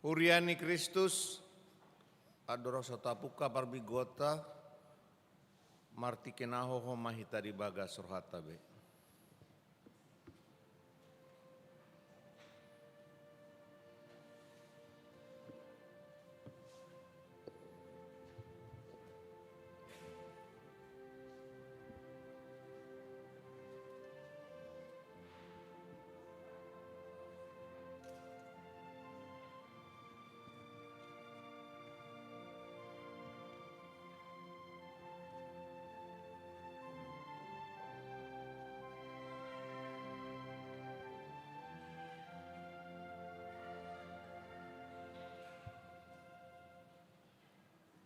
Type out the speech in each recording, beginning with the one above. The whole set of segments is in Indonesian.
Huriani Kristus, adoro sotapuka parbigota, marti kenaho mahita di baga surhatabe.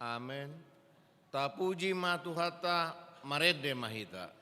Amen. Tapuji matuhata marede mahita.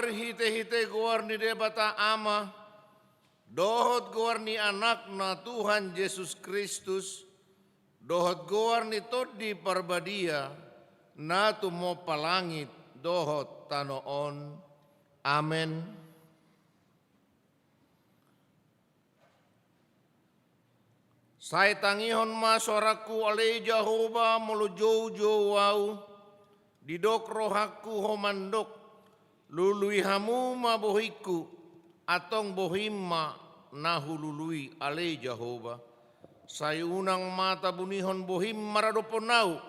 Hite-hite guarni debata ama, dohot guarni anakna Tuhan Yesus Kristus, dohot guarni todi parbadia, na tumo palangit dohot tanoon. Amen. Saya tangihon masoraku alai Jehovah mulu jauh-jauh wau, didok rohaku homandok, lului hamuma bohiku, atong bohimma nahulului alai Jehovah. Saya unang mata bunihon bohim maradoponau,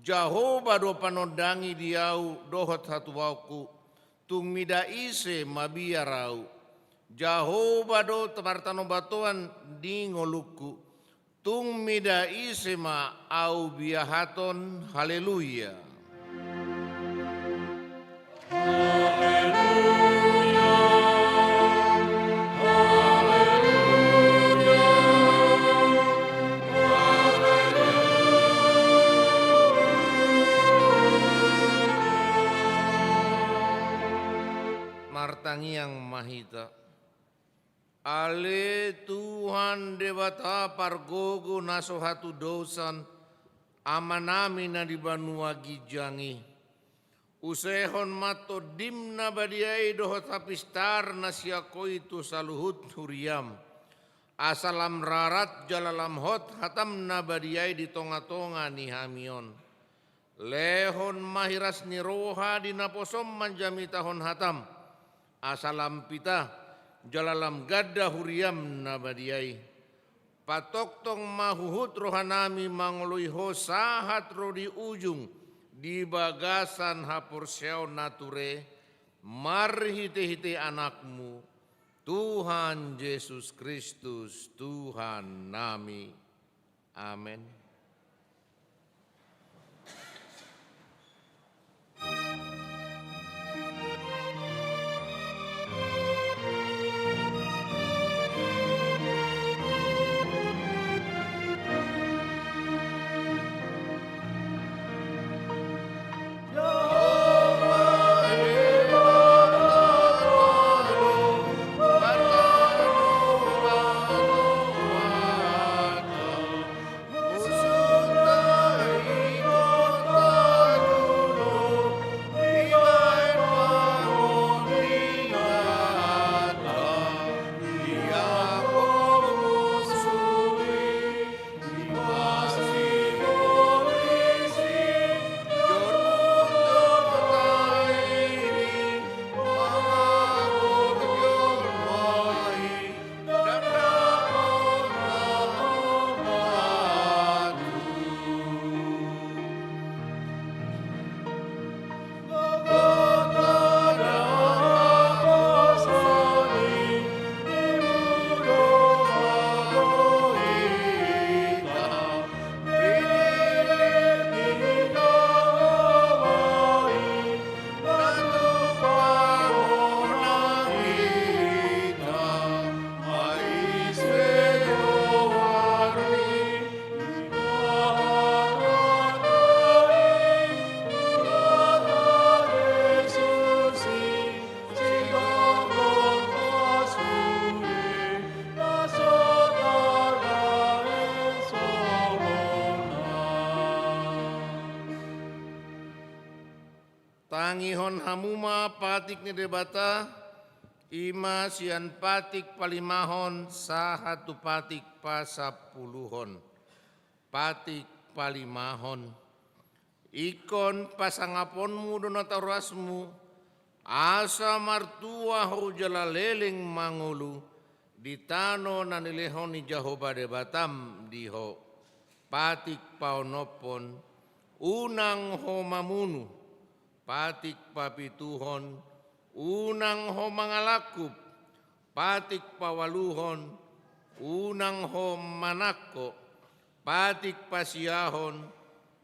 Jehovah do panodangi diau dohot hatu wauku, tung mida ise mabiarau. Jehovah do tabartano batuan di ngoluku, tung mida ise ma au biahaton. Haleluya. Martangi yang mahita, ale Tuhan dewata pargogo nasohatu dosan, amanami na di banua gijangi, usehon mato dimna badiai dohot apistar nasiako itu saluhut huriam, asalam rarat jalalam hot hatam na badiai di tonga-tonga ni hamion, lehon mahiras ni roha di naposom manjami tahon hatam, asalam pita jalalam gadda huriam nabadiai, patok tong mahuhut rohanami mangului ho sahat rodi ujung di bagasan hapur seo nature, marhite-hite anakmu Tuhan Yesus Kristus Tuhan nami. Amin. tangihon hamuma patik ni debata, ima sian patik palimahon sahatu patik pasapuluhon. Patik palimahon. Ikon pasangaponmu donatarasmu, asa martua hujala leleng mangulu, ditano nanilehoni jahoba debatam diho. Patik paonopon, unang ho mamunu, patik papituhon, unang ho mangalakup, patik pawaluhon, unang ho manako, patik pasiahon,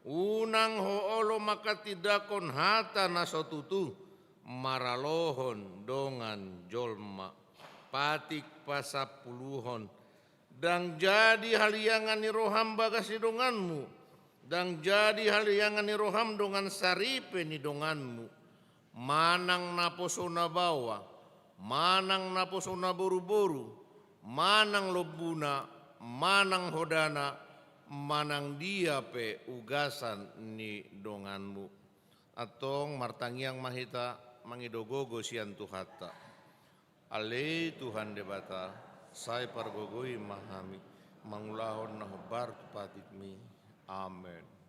unang ho olo makatidakon hata nasotutu, maralohon dongan jolma, patik pasapuluhon, dang jadi haliangan ni roham bagas ni donganmu, dang jadi haliangan ni roham dongan saripe ni donganmu, manang naposona bawa, manang naposona boru-boru, manang lobuna, manang hodana, manang dia pe ugasan ni donganmu. Atong martangiang mahita mangidogogo sian tuhata. Ale Tuhan debata, saya pargogoi mahami, mangulahon na hobar patik mi. Amen.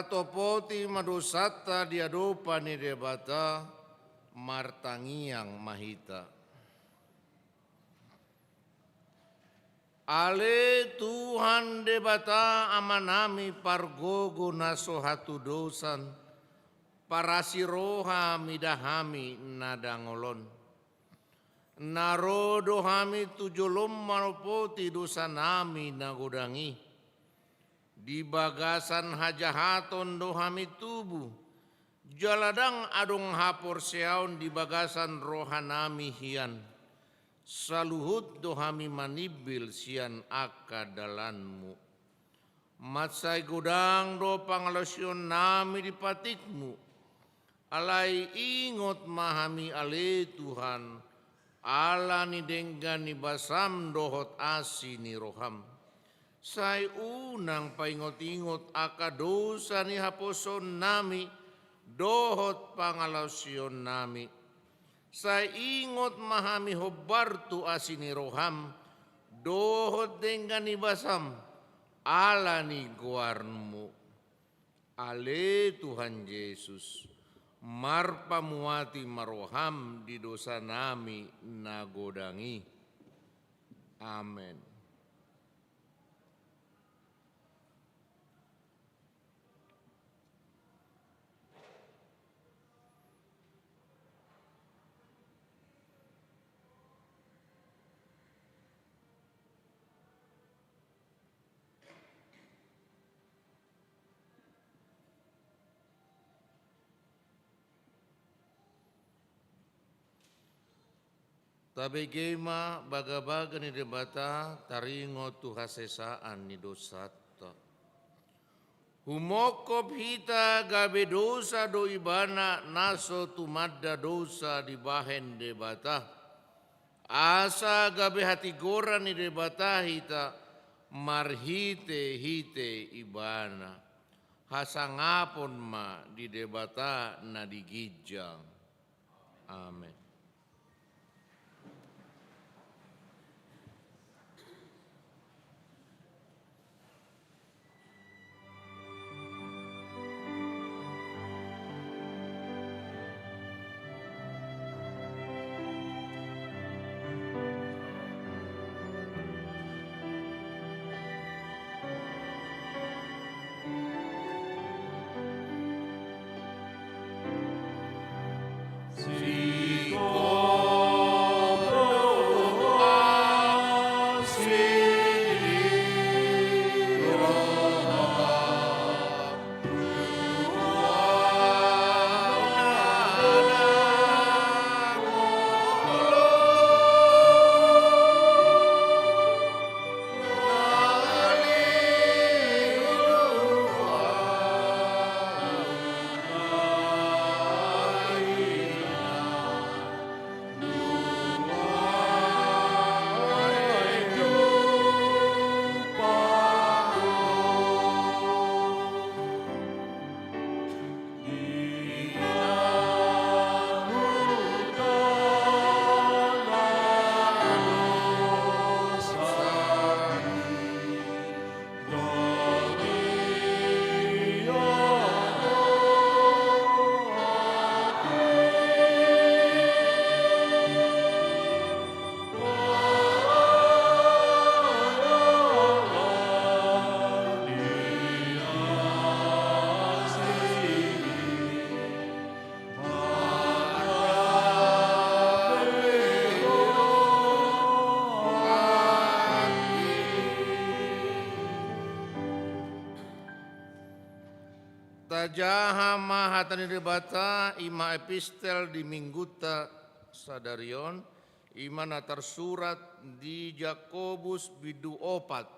Topoti madosata diadopa ni debata martangiang mahita. Ale Tuhan debata amanami pargogo naso hatu dosan parasiroha midahami nadangolon. Narodo hami tujolom malpoti dosa nami nagodangi. Di bagasan hajahaton dohami tubuh. Jaladang adong hapor seaon di bagasan rohanami hian. Saluhut dohami manibil sian akadalanmu. Matsai godang do pangalasyon nami di patikmu. Alai ingot mahami ale Tuhan. Ala ni denggan ni basam dohot asi ni roham. Sai unang paingot-ingot aka dosa ni haposon nami. Dohot pangalasyon nami. Sai ingot mahami hobartu asi ni roham. Dohot denggan ni basam. Ala ni guarmu. Ale Tuhan Yesus. Marpamuati maroham di dosa nami nagodangi. Amin. Tabe gema baga-baga ni debata taringo tu hasesaan ni dosata. Humokop hita gabe dosa do ibana naso tumadda dosa di bahen debata. Asa gabe hati gora ni debata hita marhite hite ibana. Hasangapon ma di debata na digijang. Amin. Tajaha mahatani debata ima epistel di mingguta sadarion ima natar surat di Jakobus bidu opat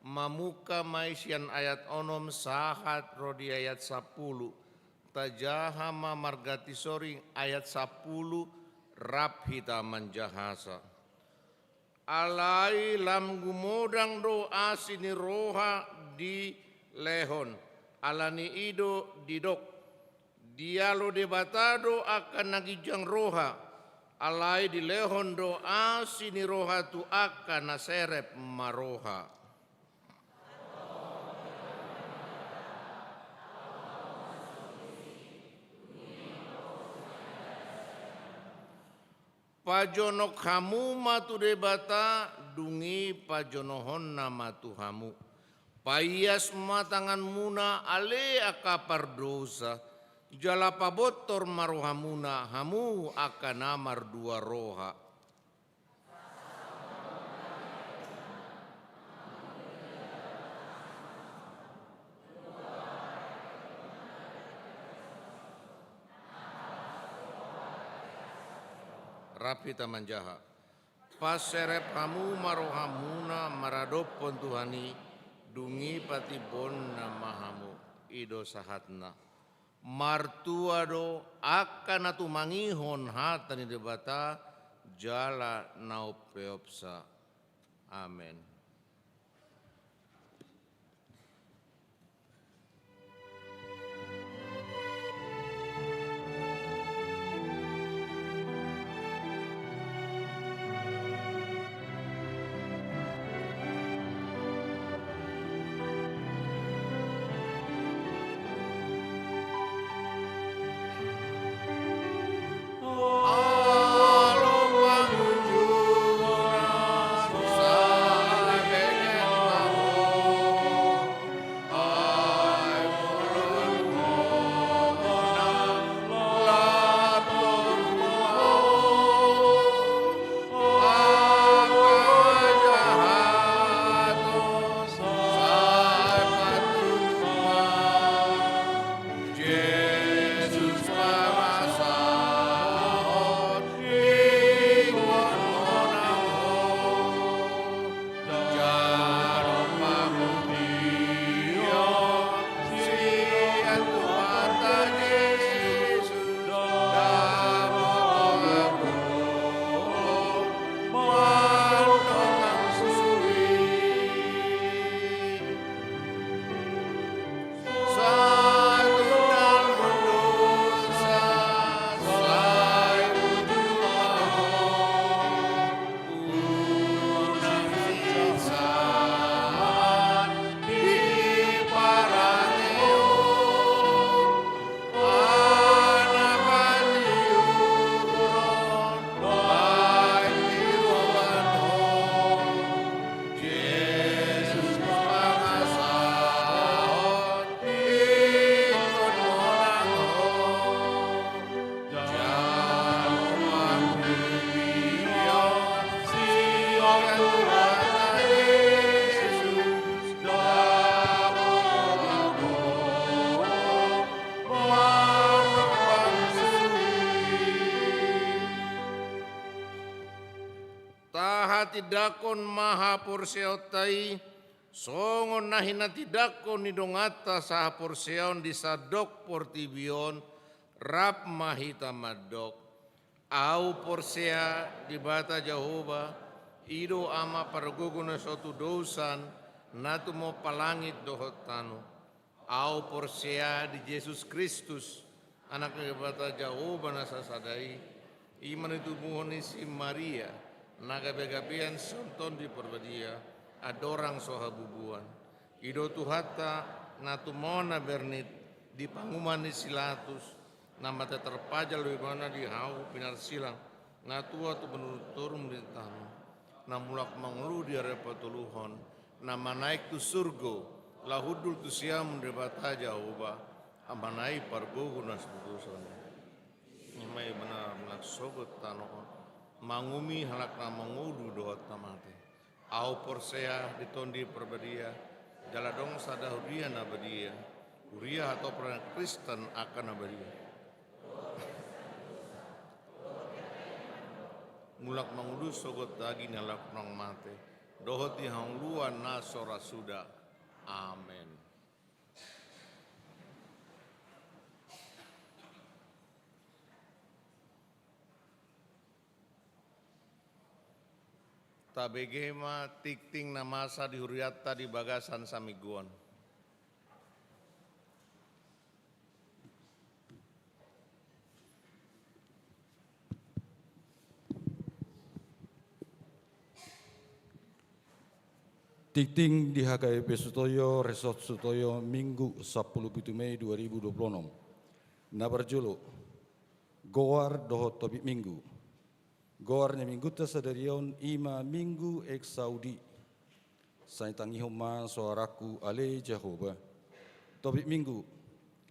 mamuka maisian ayat onom sahat rodi ayat 10 tajaha ma margati soring ayat 10 rap hita manjahasa alai lam gumodang doa sini roha di lehon alani ido didok dialo debatado akan nagijang roha alai di lehon doa sini roha tu akan naserep maroha. Pajonok hamu matu debata dungi pajonohon nama tuhamu. Payas matangan muna ale akapar dosa. Jala pabotor marohamuna hamu akan amar dua roha. rapi taman jaha. Paserep hamu marohamuna maradopon Tuhani, dungi pati bon namahamu ido sahatna. Martuado akan atu mangihon hatani debata jala naupeopsa. Amen. Tidakon maha porseotai songon nahina tidakon nidongata saha porseon disadok portibion rap mahita madok au porsea dibata Jehovah ido ama parguguna suatu dosan natu mo palangit dohotanu au porsea di Yesus Kristus anak dibata Jehovah nasasadai iman itu muhoni si Maria naga begapian sonton di perbadia adorang sohabubuan ido tuhata natumona bernit di panguman di silatus nama terpajal di mana di hau pinar silang natua tu penutur merintahmu namulak manglu di repatuluhon nama naik tu surgo lahudul tu siam debata Jehovah amanai pargogunas putusan imai benar benar sogot tanokon mangumi halakna mangudu dohot tamate au porsea ditondi perbadia jaladong sadahudia nabadia uria atau perang Kristen akan nabadia mulak mangudu sogot dagi nalak nong mate dohoti hangluan nasora suda amen. Tabegema tikting namasa dihuriatta di bagasan samiguan. Tikting di HKP Sutoyo, Resort Sutoyo, Minggu 10 Mei 2026. Nabarjulu, Goar dohot tobik minggu. Goarnya minggu tersadarion ima minggu ek Saudi. Saya tangi homa suaraku ale Jehovah. Tobik minggu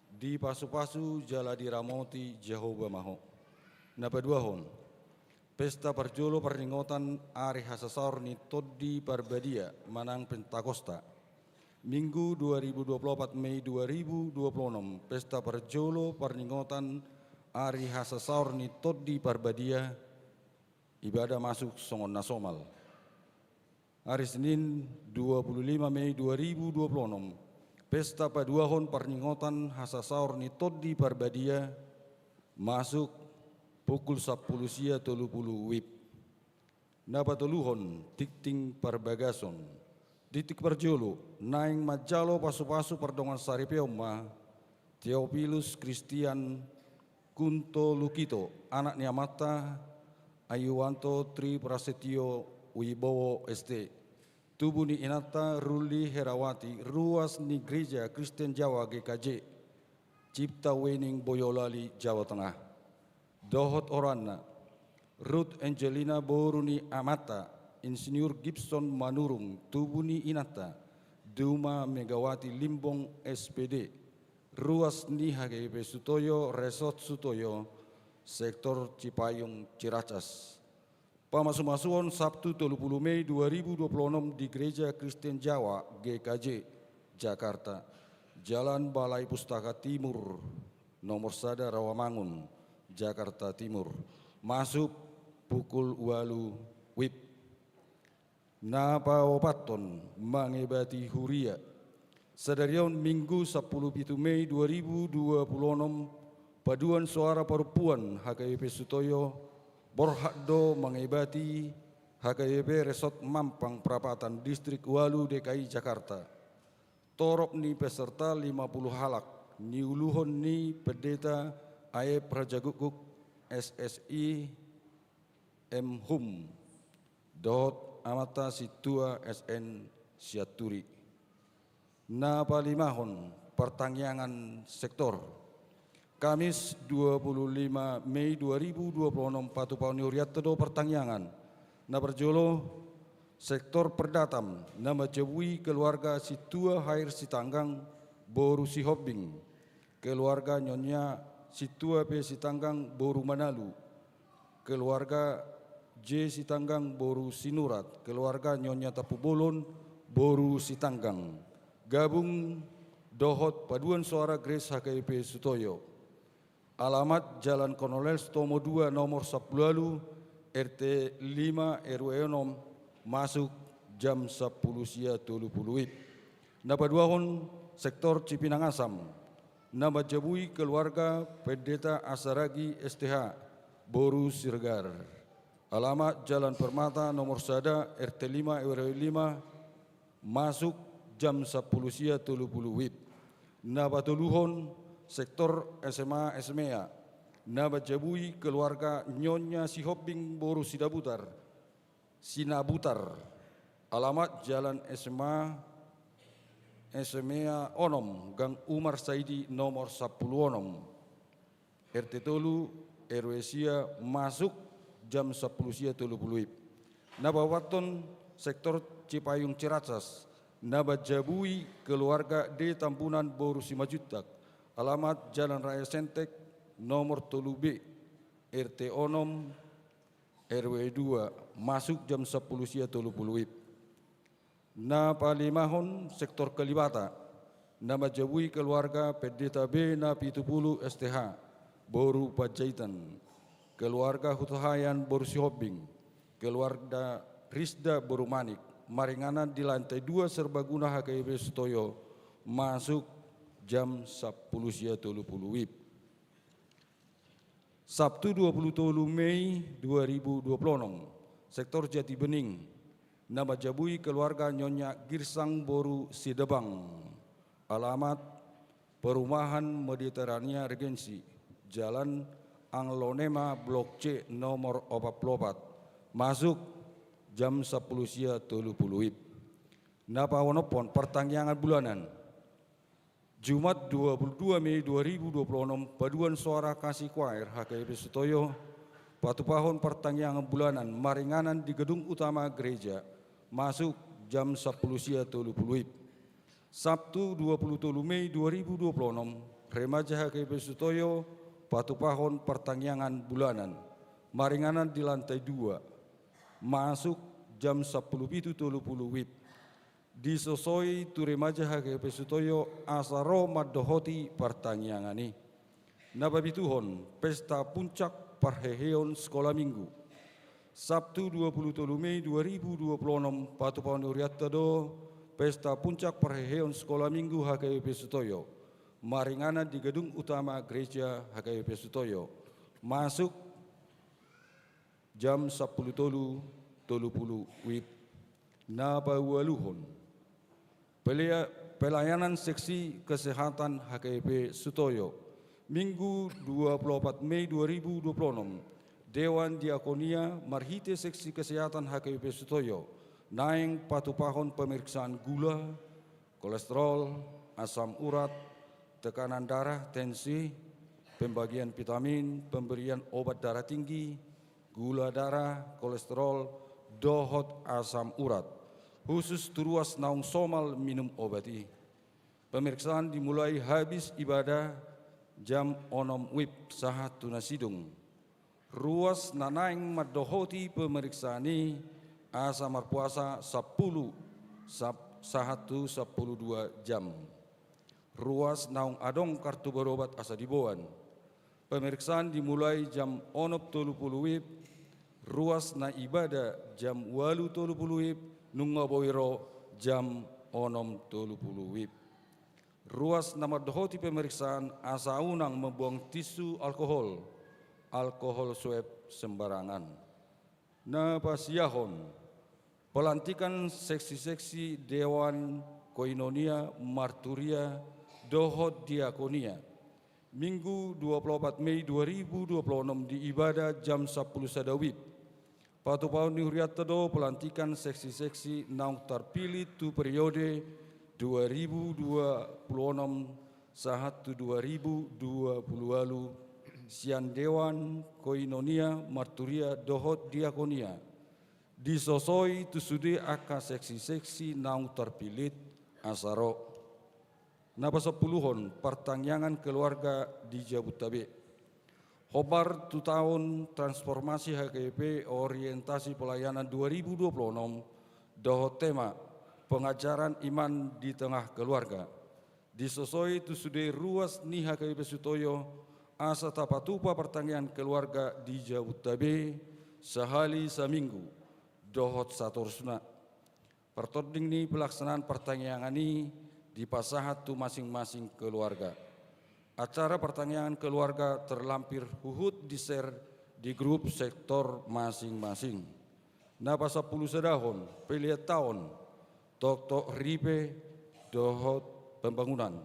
di pasu-pasu jala diramoti Jehovah maho. Napa dua hon. Pesta parjolo perninggotan ari hasasar ni todi parbadia manang Pentakosta. Minggu 2024 Mei 2026 pesta parjolo perninggotan ari hasasar ni todi parbadia ibadah masuk songon nasomal. Hari Senin 25 Mei 2026, pesta paduahon perninggotan hasa saur ni Toddi Parbadia masuk pukul 10 sia 30 wib. Napatuluhon tikting parbagason, titik perjolo, naing majalo pasu-pasu perdongan saripeoma, Theophilus Christian Kunto Lukito, anak Niamata, Ayuwanto Tri Prasetyo Wibowo ST, tubuh ni Inata Ruli Herawati, ruas ni Gereja Kristen Jawa GKJ, Cipta Wening Boyolali, Jawa Tengah. Dohot Orana, Ruth Angelina Boruni Amata, Insinyur Gibson Manurung, tubuh ni Inata, Duma Megawati Limbong SPD, ruas ni HGP Sutoyo, Resort Sutoyo, Sektor Cipayung Ciracas. Pamasu-masuon Sabtu 30 Mei 2026 di Gereja Kristen Jawa GKJ, Jakarta, Jalan Balai Pustaka Timur, nomor 1 Rawamangun, Jakarta Timur, masuk pukul 8 WIB. Napa opaton mangibati huria, sedarion Minggu 10 Mei 2026, paduan suara perempuan HKBP Sutoyo Borhakdo mengibati HKBP Resort Mampang Prapatan Distrik Walu DKI Jakarta. Torok ni peserta 50 halak, ni uluhon ni pendeta Aep Rajagukuk SSI M Hum Dot Amata Situa SN Siaturi. Na palimahon pertangyangan sektor Kamis 25 Mei 2026 Patu Pauniuriat Tedo pertangyangan na berjolo sektor perdatam nama jebui keluarga Situa Hair Sitanggang Boru Sihobing, keluarga Nyonya Situa P Sitanggang Boru Manalu, keluarga J Sitanggang Boru Sinurat, keluarga Nyonya Tapu Bolon Boru Sitanggang. Gabung dohot paduan suara Grace HKBP Sutoyo. Alamat Jalan Kolonel Stomo 2 nomor 10 RT 5 RW 6 masuk jam 10 sia 30 WIB. Napa duahon sektor Cipinang Asam. Nama jabui keluarga Pendeta Asaragi STH Boru Sirgar. Alamat Jalan Permata nomor 1 RT 5 RW 5 masuk jam 10 sia 30 WIB. Napa tuluhon sektor SMA SMEA, Naba Jabui keluarga Nyonya Sihobing Boru Sidabutar, Sinabutar, alamat Jalan SMA SMEA Onom, Gang Umar Saidi nomor 10 Onom, RT Tolu RW Sia masuk jam 10 sia 30 WIB. Naba Waton sektor Cipayung Ciracas, Naba Jabui keluarga D Tampunan Boru Simajutak, alamat Jalan Raya Sentek nomor 3B RT Onom RW 2 masuk jam 10 sia 30 WIB. Na palimahon sektor Kalibata, nama jabui keluarga Pendeta B na Pitupulu STH Boru Pajaitan, keluarga Hutahayan Boru Sihobing, keluarga Rizda Boru Manik, maringanan di lantai 2 Serbaguna HKBP Sutoyo masuk jam 10 sia 30 WIB. Sabtu 27 Mei 2026, sektor Jati Bening, nama jabui keluarga Nyonya Girsang Boru Sidebang, alamat Perumahan Mediterania Regensi, Jalan Anglonema Blok C nomor 44, masuk jam 10 sia 30 WIB. Napa wonopon pertangyangan bulanan Jumat 22 Mei 2026 paduan suara kasih choir HKBP Sutoyo Patu Pahon pertangyangan bulanan maringanan di gedung utama gereja masuk jam 10 sia 30 WIB. Sabtu 27 Mei 2026 remaja HKBP Sutoyo Patu Pahon pertangyangan bulanan maringanan di lantai 2 masuk jam 10.30 WIB. Disosoi tu remaja HKBP Sutoyo asaro madohoti pertanyangani. Nababituhon pesta puncak parheheon sekolah minggu. Sabtu 23 Mei 2026 Patupaon Uriatta do Pesta Puncak Perheon Sekolah Minggu HKBP Sutoyo maringana di gedung utama gereja HKBP Sutoyo masuk jam 10.30 WIB Nabawaluhon. Pelayanan seksi kesehatan HKBP Sutoyo Minggu 24 Mei 2026 Dewan Diakonia Marhite Seksi Kesehatan HKBP Sutoyo naing patupahon pemeriksaan gula, kolesterol, asam urat, tekanan darah, tensi, pembagian vitamin, pemberian obat darah tinggi, gula darah, kolesterol, dohot asam urat, khusus turuas naung somal minum obati. Pemeriksaan dimulai habis ibadah jam 6 WIB sahat tunasidung. Ruas nanaing madohoti pemeriksaani asa marpuasa 10 sahatu 12 jam. Ruas naung adong kartu berobat asa diboan. Pemeriksaan dimulai jam 6.30 WIB. Ruas na ibadah jam 8.30 WIB. Nungaboiro jam 6.30 WIB. Ruas na madohoti pemeriksaan asa unang membuang tisu alkohol swab sembarangan. Napasiyahon, pelantikan seksi-seksi Dewan Koinonia Marturia Dohot Diakonia Minggu 24 Mei 2026 di ibadah jam 10 sadawib. Patupaon Uriatta do pelantikan seksi-seksi naung terpilih tu periode 2026 sahatu 2020 Sian Dewan Koinonia Marturia Dohot Diakonia disosoi tusude aka seksi-seksi naung terpilit asaro napa sepuluhon pertanyaan keluarga di Jabodetabek. Hobar 2 tahun transformasi HKBP orientasi pelayanan 2026 Dohot tema pengajaran iman di tengah keluarga disosoi tusude ruas ni HKBP Sutoyo asa tapatupa pertanyaan keluarga di Jabodetabek sehali seminggu dohot satorsuna. Pertoding ni pelaksanaan pertanyaan ini di pasahat tu masing-masing keluarga. Acara pertanyaan keluarga terlampir huhut di-share di grup sektor masing-masing. Napa 10 sedahon pelihat tahun tok ripe dohot pembangunan.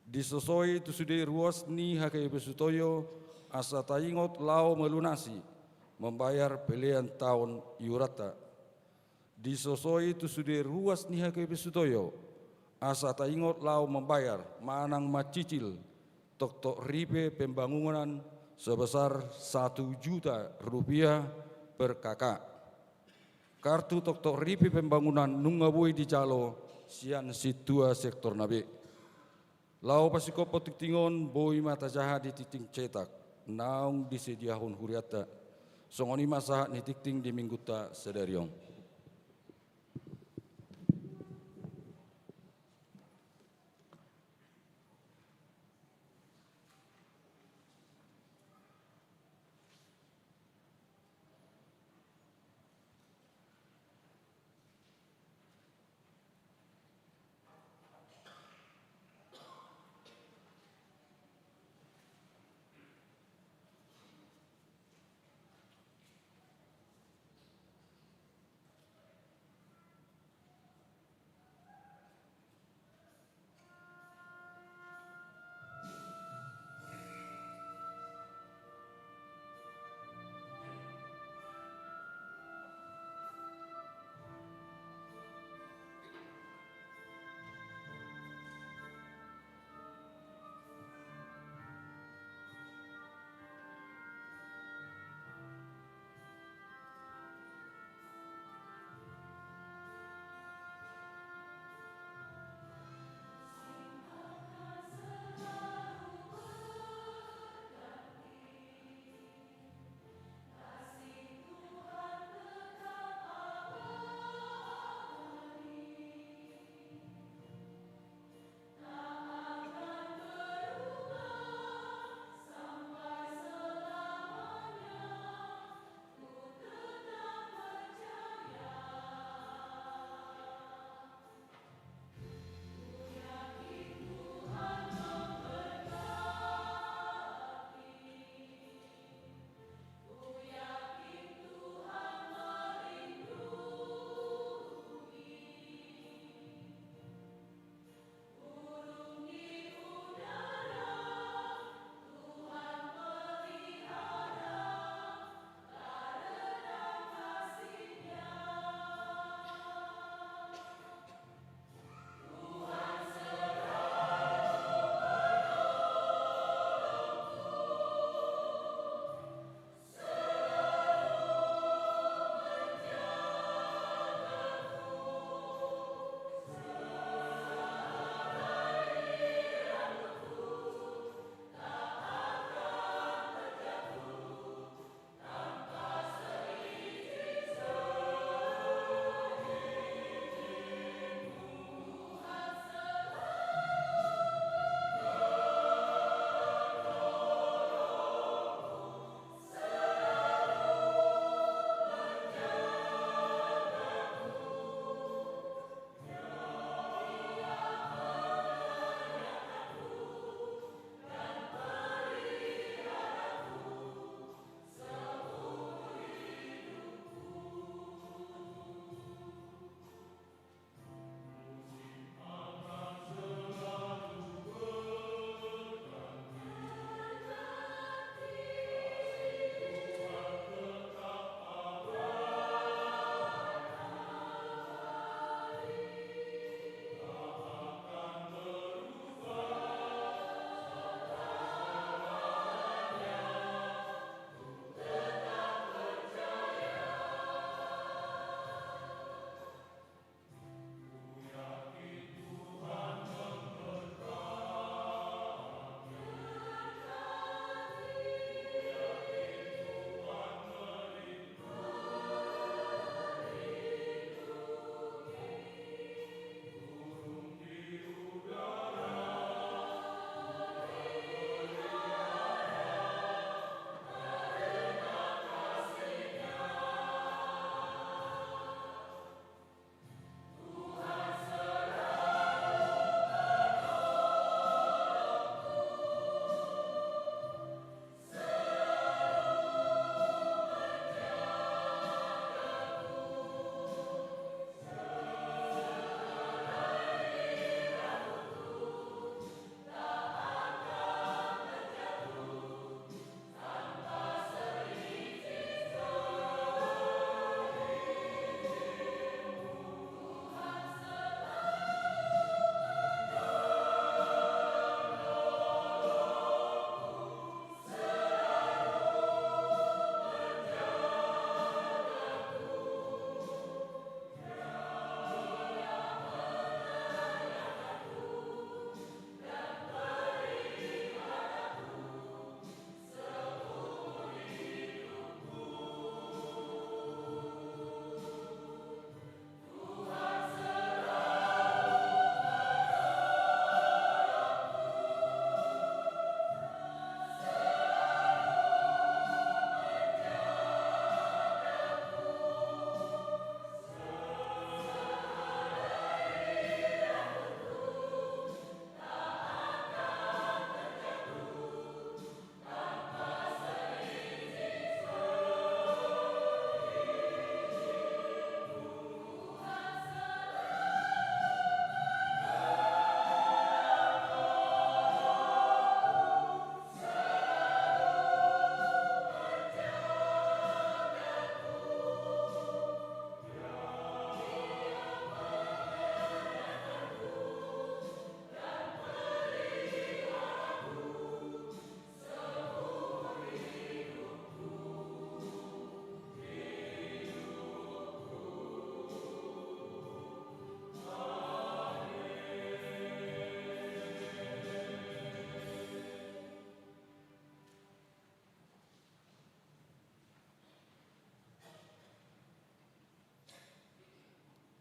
Disosoi tusudi ruas ni HKBP Sutoyo asa taingot lao melunasi membayar pelian tahun iurata. Disosoi tusudi ruas ni HKBP Sutoyo asa taingot lao membayar manang macicil tok ripe pembangunan sebesar 1 juta rupiah per kakak. Kartu tok ripe pembangunan nungabui di calo sian situa sektor nabe. Lau pasiko potik tingon boi mata jahat di titing cetak naung disediahun huriata songoni masahat ni tikting di mingguta sedariong.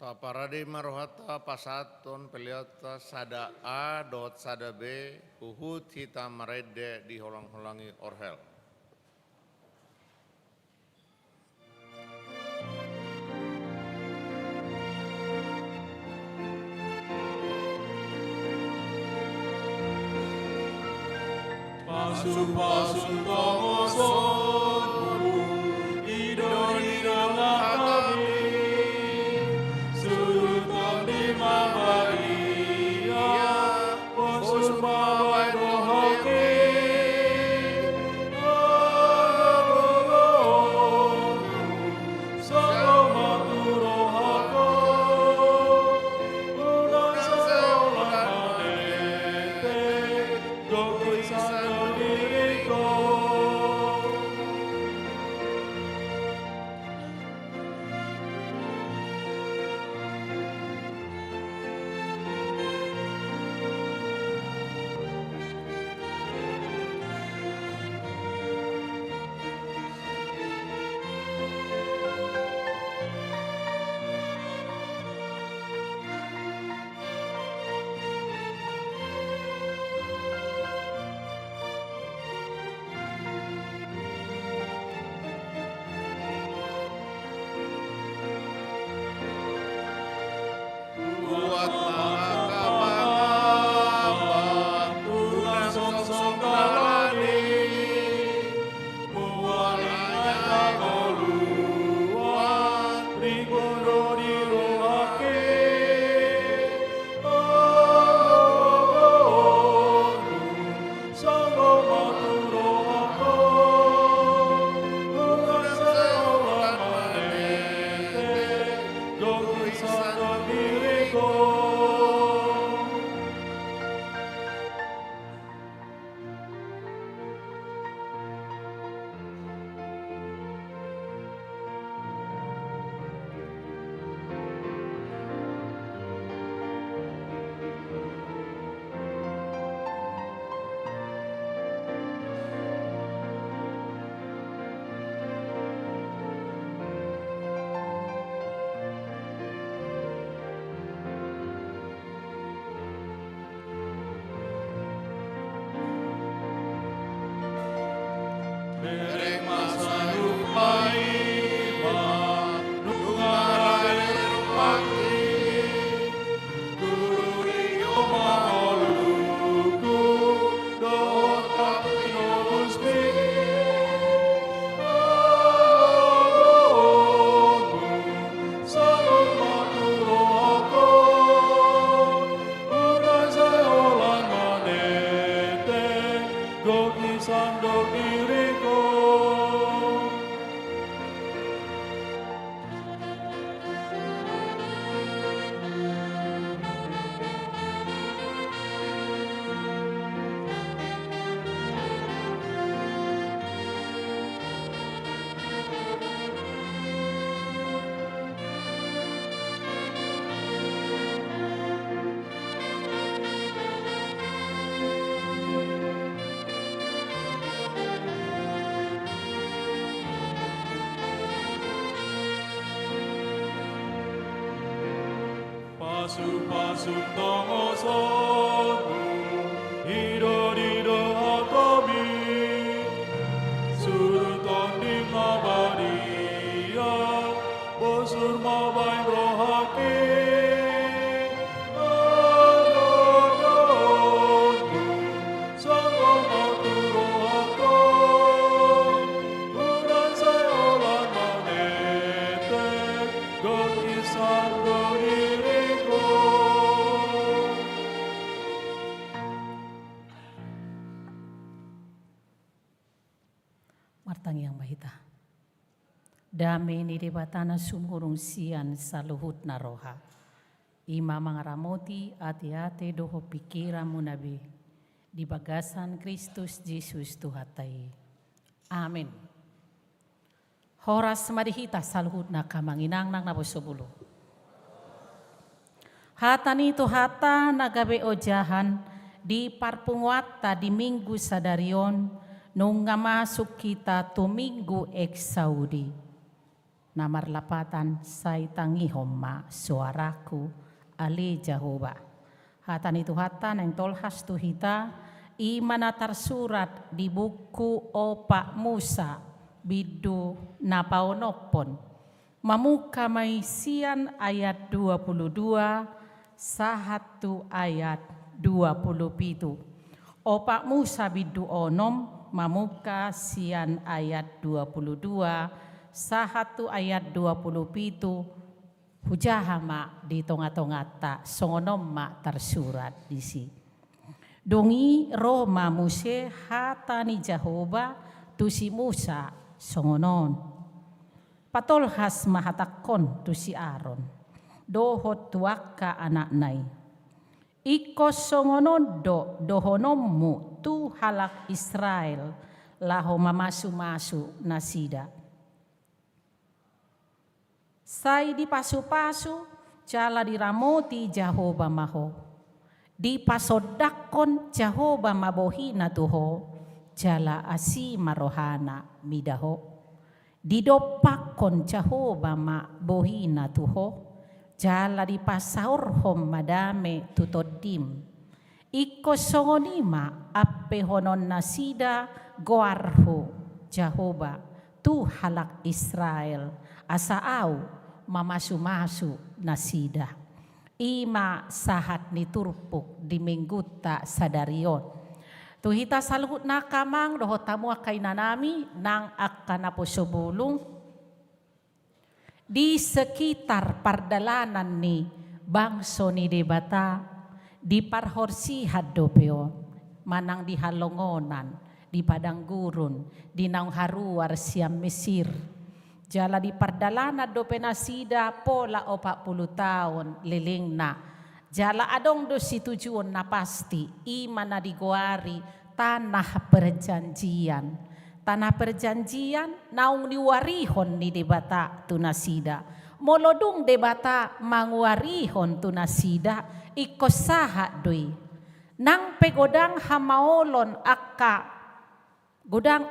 Paparade marohata pasaton peliota sada A dot sada B uhut hita marede diholang-holangi orhel. Pasung-pasung tongosonmu, idol-idol kami, suruton di Maria, bosur mawai rohake, solo matu rohako, ulang seolah manete, gokui sano diriku. Buat makapangapa, Ulang song-song dalani, mual ayat koluan, rikundo di rohake, sanggo matu rohako, ulang seolah manete, gokui sano diriku. Bereng masa rupai ma nungarai rumati guru iyo maholuku dotak inobusmi sarung maturo ako unai seolah manete goki sandok diriku. Pasung-pasung tongosonmu, idol-idol kami, suruton di Maria, bosur mawai rohake, sanggo matu rohako, ulang seolah manete, goki sanggo diriku. Martang yang mahita. Dame ni debatana sumurung sian saluhut naroha. Ima mangaramoti ati-ati doho pikiran munabi. Di bagasan Kristus Yesus Tuhatai. Amin. Horas marihita saluhut na kamanginang nang nabosobulu. Hata nito hata nagabe ojahan di parpungwata di minggu sadarion nung nga masuk kita tuminggu eksaudi. namarlapatan say tangihom ma suaraku ali Jehovah. Hatan itu hatan yang tolhas tu hita imana tersurat di buku opa Musa bidu napaonopon. Mamuka maisian ayat 22 sahatu ayat 27. Opa Musa bidu onom mamuka sian ayat 22 sahatu ayat 27 hujahama di tonga-tongata songonom ma tersurat di si. Dongi Roma Muse hatani Jehovah tu si Musa songonon. Patolhas mahatakon tu si Aaron. Dohot tuaka anak nai. Iko songonon dohonommu tu halak Israel laho mamasu-masu nasida. Sai di pasu-pasu jala diramoti Jehovah maho. Di pasodakon Jehovah mabohina tuho jala asi marohana midaho. Di dopakon Jehovah mabohina tuho jala di pasaurhom madame tutodim. Iko songonima ape honon nasida goarhu Jehovah tu halak Israel asaau mamasu-masu nasida. Ima sahat ni turpuk di mingguta sadarion. Tuhita saluhut na kamang doho tamu akay nanami nang akanapo subulong. Di sekitar pardalanan ni bangso ni debata di parhorsihat dopeo manang di halongonan di padang gurun di naung haruar siam Mesir. Jala di pardalana do penasida pola 40 tahun liling na. Jala adong do situjuan na pasti imana digoari tanah perjanjian. Tanah perjanjian naung niwarihon ni debata tunasida. Molodung debata manguarihon tunasida ikosaha doi. Nang pegodang hamaolon godang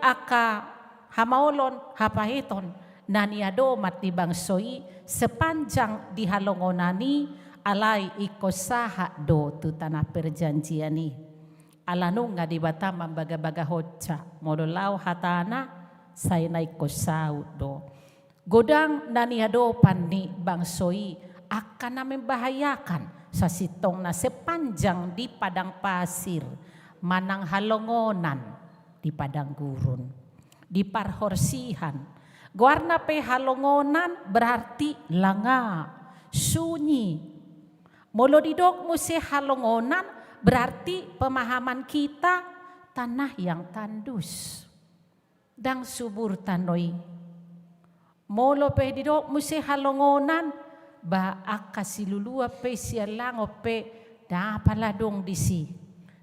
hamaolon hapahiton. Naniadomat di bangsoi sepanjang di halongonani alai ikosaha do tu tanah perjanjiani. Alanung nga di bata mambaga-baga hotsa mololau hatana say na ikosau do. Godang naniadopan ni bangsoi akan na membahayakan sa sitong na sepanjang di padang pasir manang halongonan di padang gurun. Di parhorsihan. Guarna pe halongonan berarti langa, sunyi. Molo didok muse halongonan berarti pemahaman kita tanah yang tandus. Dang subur tanoi. Molo pe didok muse halongonan ba akasilulua pe sialango pe dapaladong disi.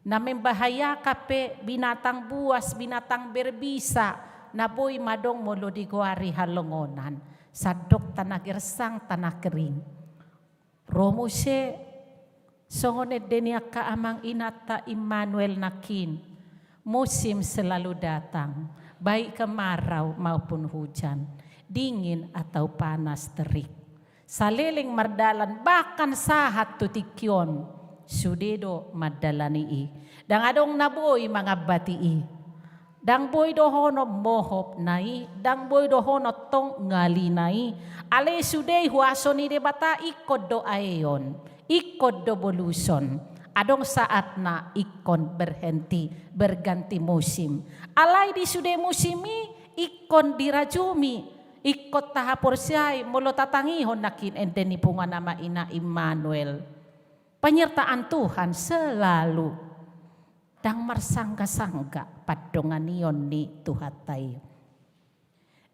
Na membahaya kape binatang buas, binatang berbisa. Naboy madong molo digoari halongonan sadok tanah gersang tanah kering. Romuse songonet denia kaamang inata Immanuel nakin. Musim selalu datang, baik kemarau maupun hujan, dingin atau panas terik. Saliling mardalan bahkan sahat tutikyon sudedo madalanii. Dang adong naboy mga batii. Dang boy dohono mohop nai, dang boy dohono tong ngali nai. Ale sudey huaso ni debata ikod do aeon, ikod do boluson. Adong saat na ikon berhenti, berganti musim. Alay di sudey musimi, ikon dirajumi, ikot tahapor siyay, mulo tatangihon nakin endeni punga nama ina Immanuel. Penyertaan Tuhan selalu. Dang marsangga-sangga padonganion ni tuhatay.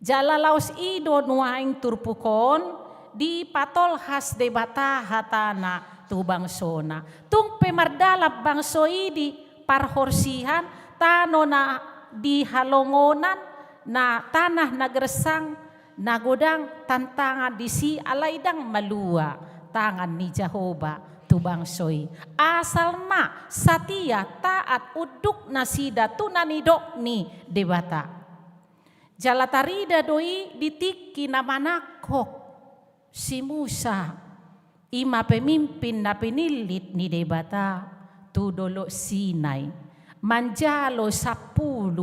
Jalalaos ido nuaing turpukon di patolhas debata hatana tu bangsona. Tung pemardalap bangsoi di parhorsihan tano na di halongonan na tanah nagersang nagodang tantangan di si alaidang malua tangan ni Jehovah. Tubangsoy asal ma satia taat uduk nasida tunanidok ni debata. Jalatarida doi ditiki na manakok si Musa. Ima pemimpin na pinilit ni debata tudolo Sinai. Manjalo 10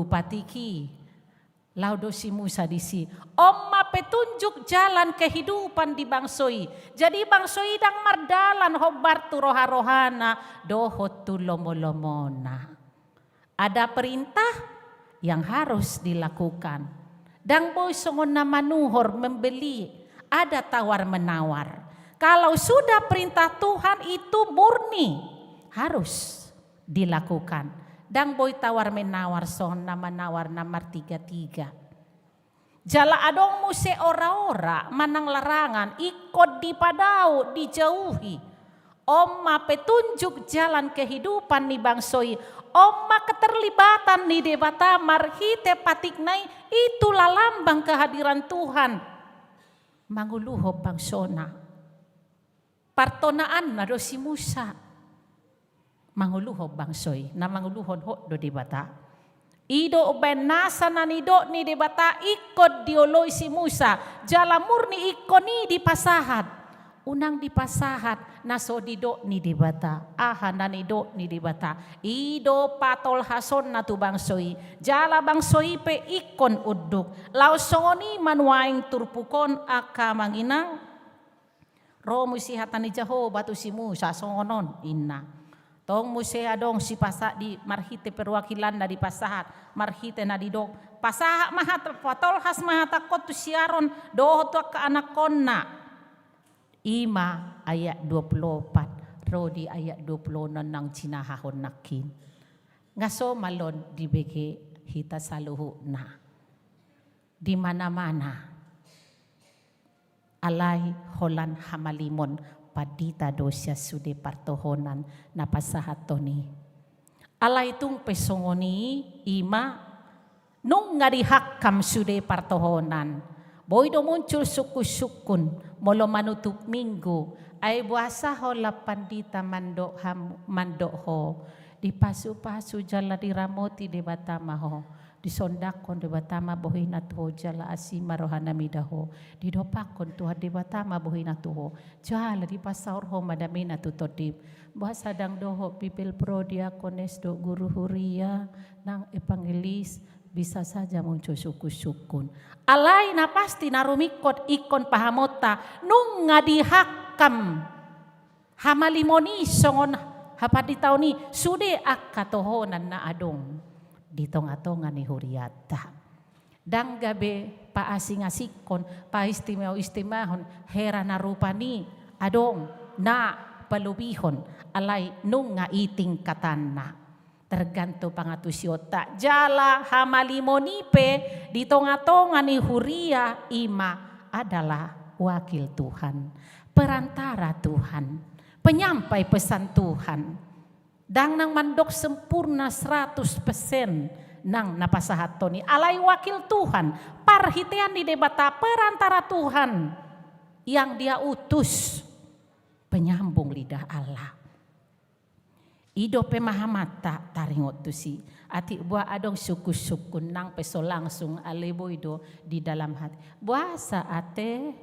patiki. Laudo si Musa disi. Oma petunjuk jalan kehidupan di bangsoi. Jadi bangsoi dang mardalan hobar tu roha-rohana dohot tu lomo-lomona. Ada perintah yang harus dilakukan. Dang boy songon na manuhor membeli. Ada tawar-menawar. Kalau sudah perintah Tuhan itu murni. Harus dilakukan. Dang boy tawar menawar son nama nawar nomor 33. Jala adong muse ora-ora manang larangan ikut di padau dijauhi. Oma petunjuk jalan kehidupan ni bangsoi. Oma keterlibatan ni debata marhite patiknai itulah lambang kehadiran Tuhan. Manguluho bangsona. Partonaan na do si Musa. Manguluho bangsoi na manguluhon ho do debata. Ido benasa na nido ni debata ikot dioloy si Musa. Jala murni ikoni di pasahat. Unang di pasahat naso dido ni debata. Aha na nido ni debata. Ido patol hason na tu bangsoi. Jala bangsoi pe ikon uduk. Lausoni manuaing turpukon aka manginang. Romu si hatani jaho batu si Musa songonon inna. Tong muse adong si pasak di marhite perwakilan na di pasahat. Marhite na di dok. Pasahat mahat patol has mahatakot tu siaron. Doho tu ke anak konna. Ima ayat 24. Rodi ayat 20 nang cinahahon nakin. Ngaso malon di bege hita saluhu na. Di mana-mana. Alay holan hamalimon. Padita dosya sude partohonan na pasahat toni. Alay tung pesongoni ima nung ngarihakam sude partohonan. Boy do muncul suku-sukun molo manutup minggu ay buasa ho la pandita mandok ho di pasu-pasu jala diramoti de batama ho. Disondakon de batama bohina tuho jala asima rohana midaho. Didopakon tuha de batama bohina tuho. Jala di pasaur ho madamina tutodip. Bahasa dang doho pipil pro diakones do guru huria nang evangelis bisa saja muncul suku-sukun. Alay na pasti narumikot ikon pahamota nung ngadihakam hamalimoni songon hapaditauni sude akatohonan na adong. Ditong-atongan ni huriata. Dang gabe paasing-asikon, paistimahon, hera na rupani, adong na palubihon, alay nung nga iting katana. Terganto pangatusyota, jala hamalimonipe, ditong-atongan ni huria ima adalah wakil Tuhan, perantara Tuhan, penyampai pesan Tuhan. Dang nang mandok sempurna 100% nang napasahat toni. Alay wakil Tuhan. Parhitean di debata perantara Tuhan. Yang dia utus. Penyambung lidah Allah. Ido pemahamata taringot tu si. Ati buah adong suku-suku nang peso langsung alebo ido di dalam hati. Buasa ate.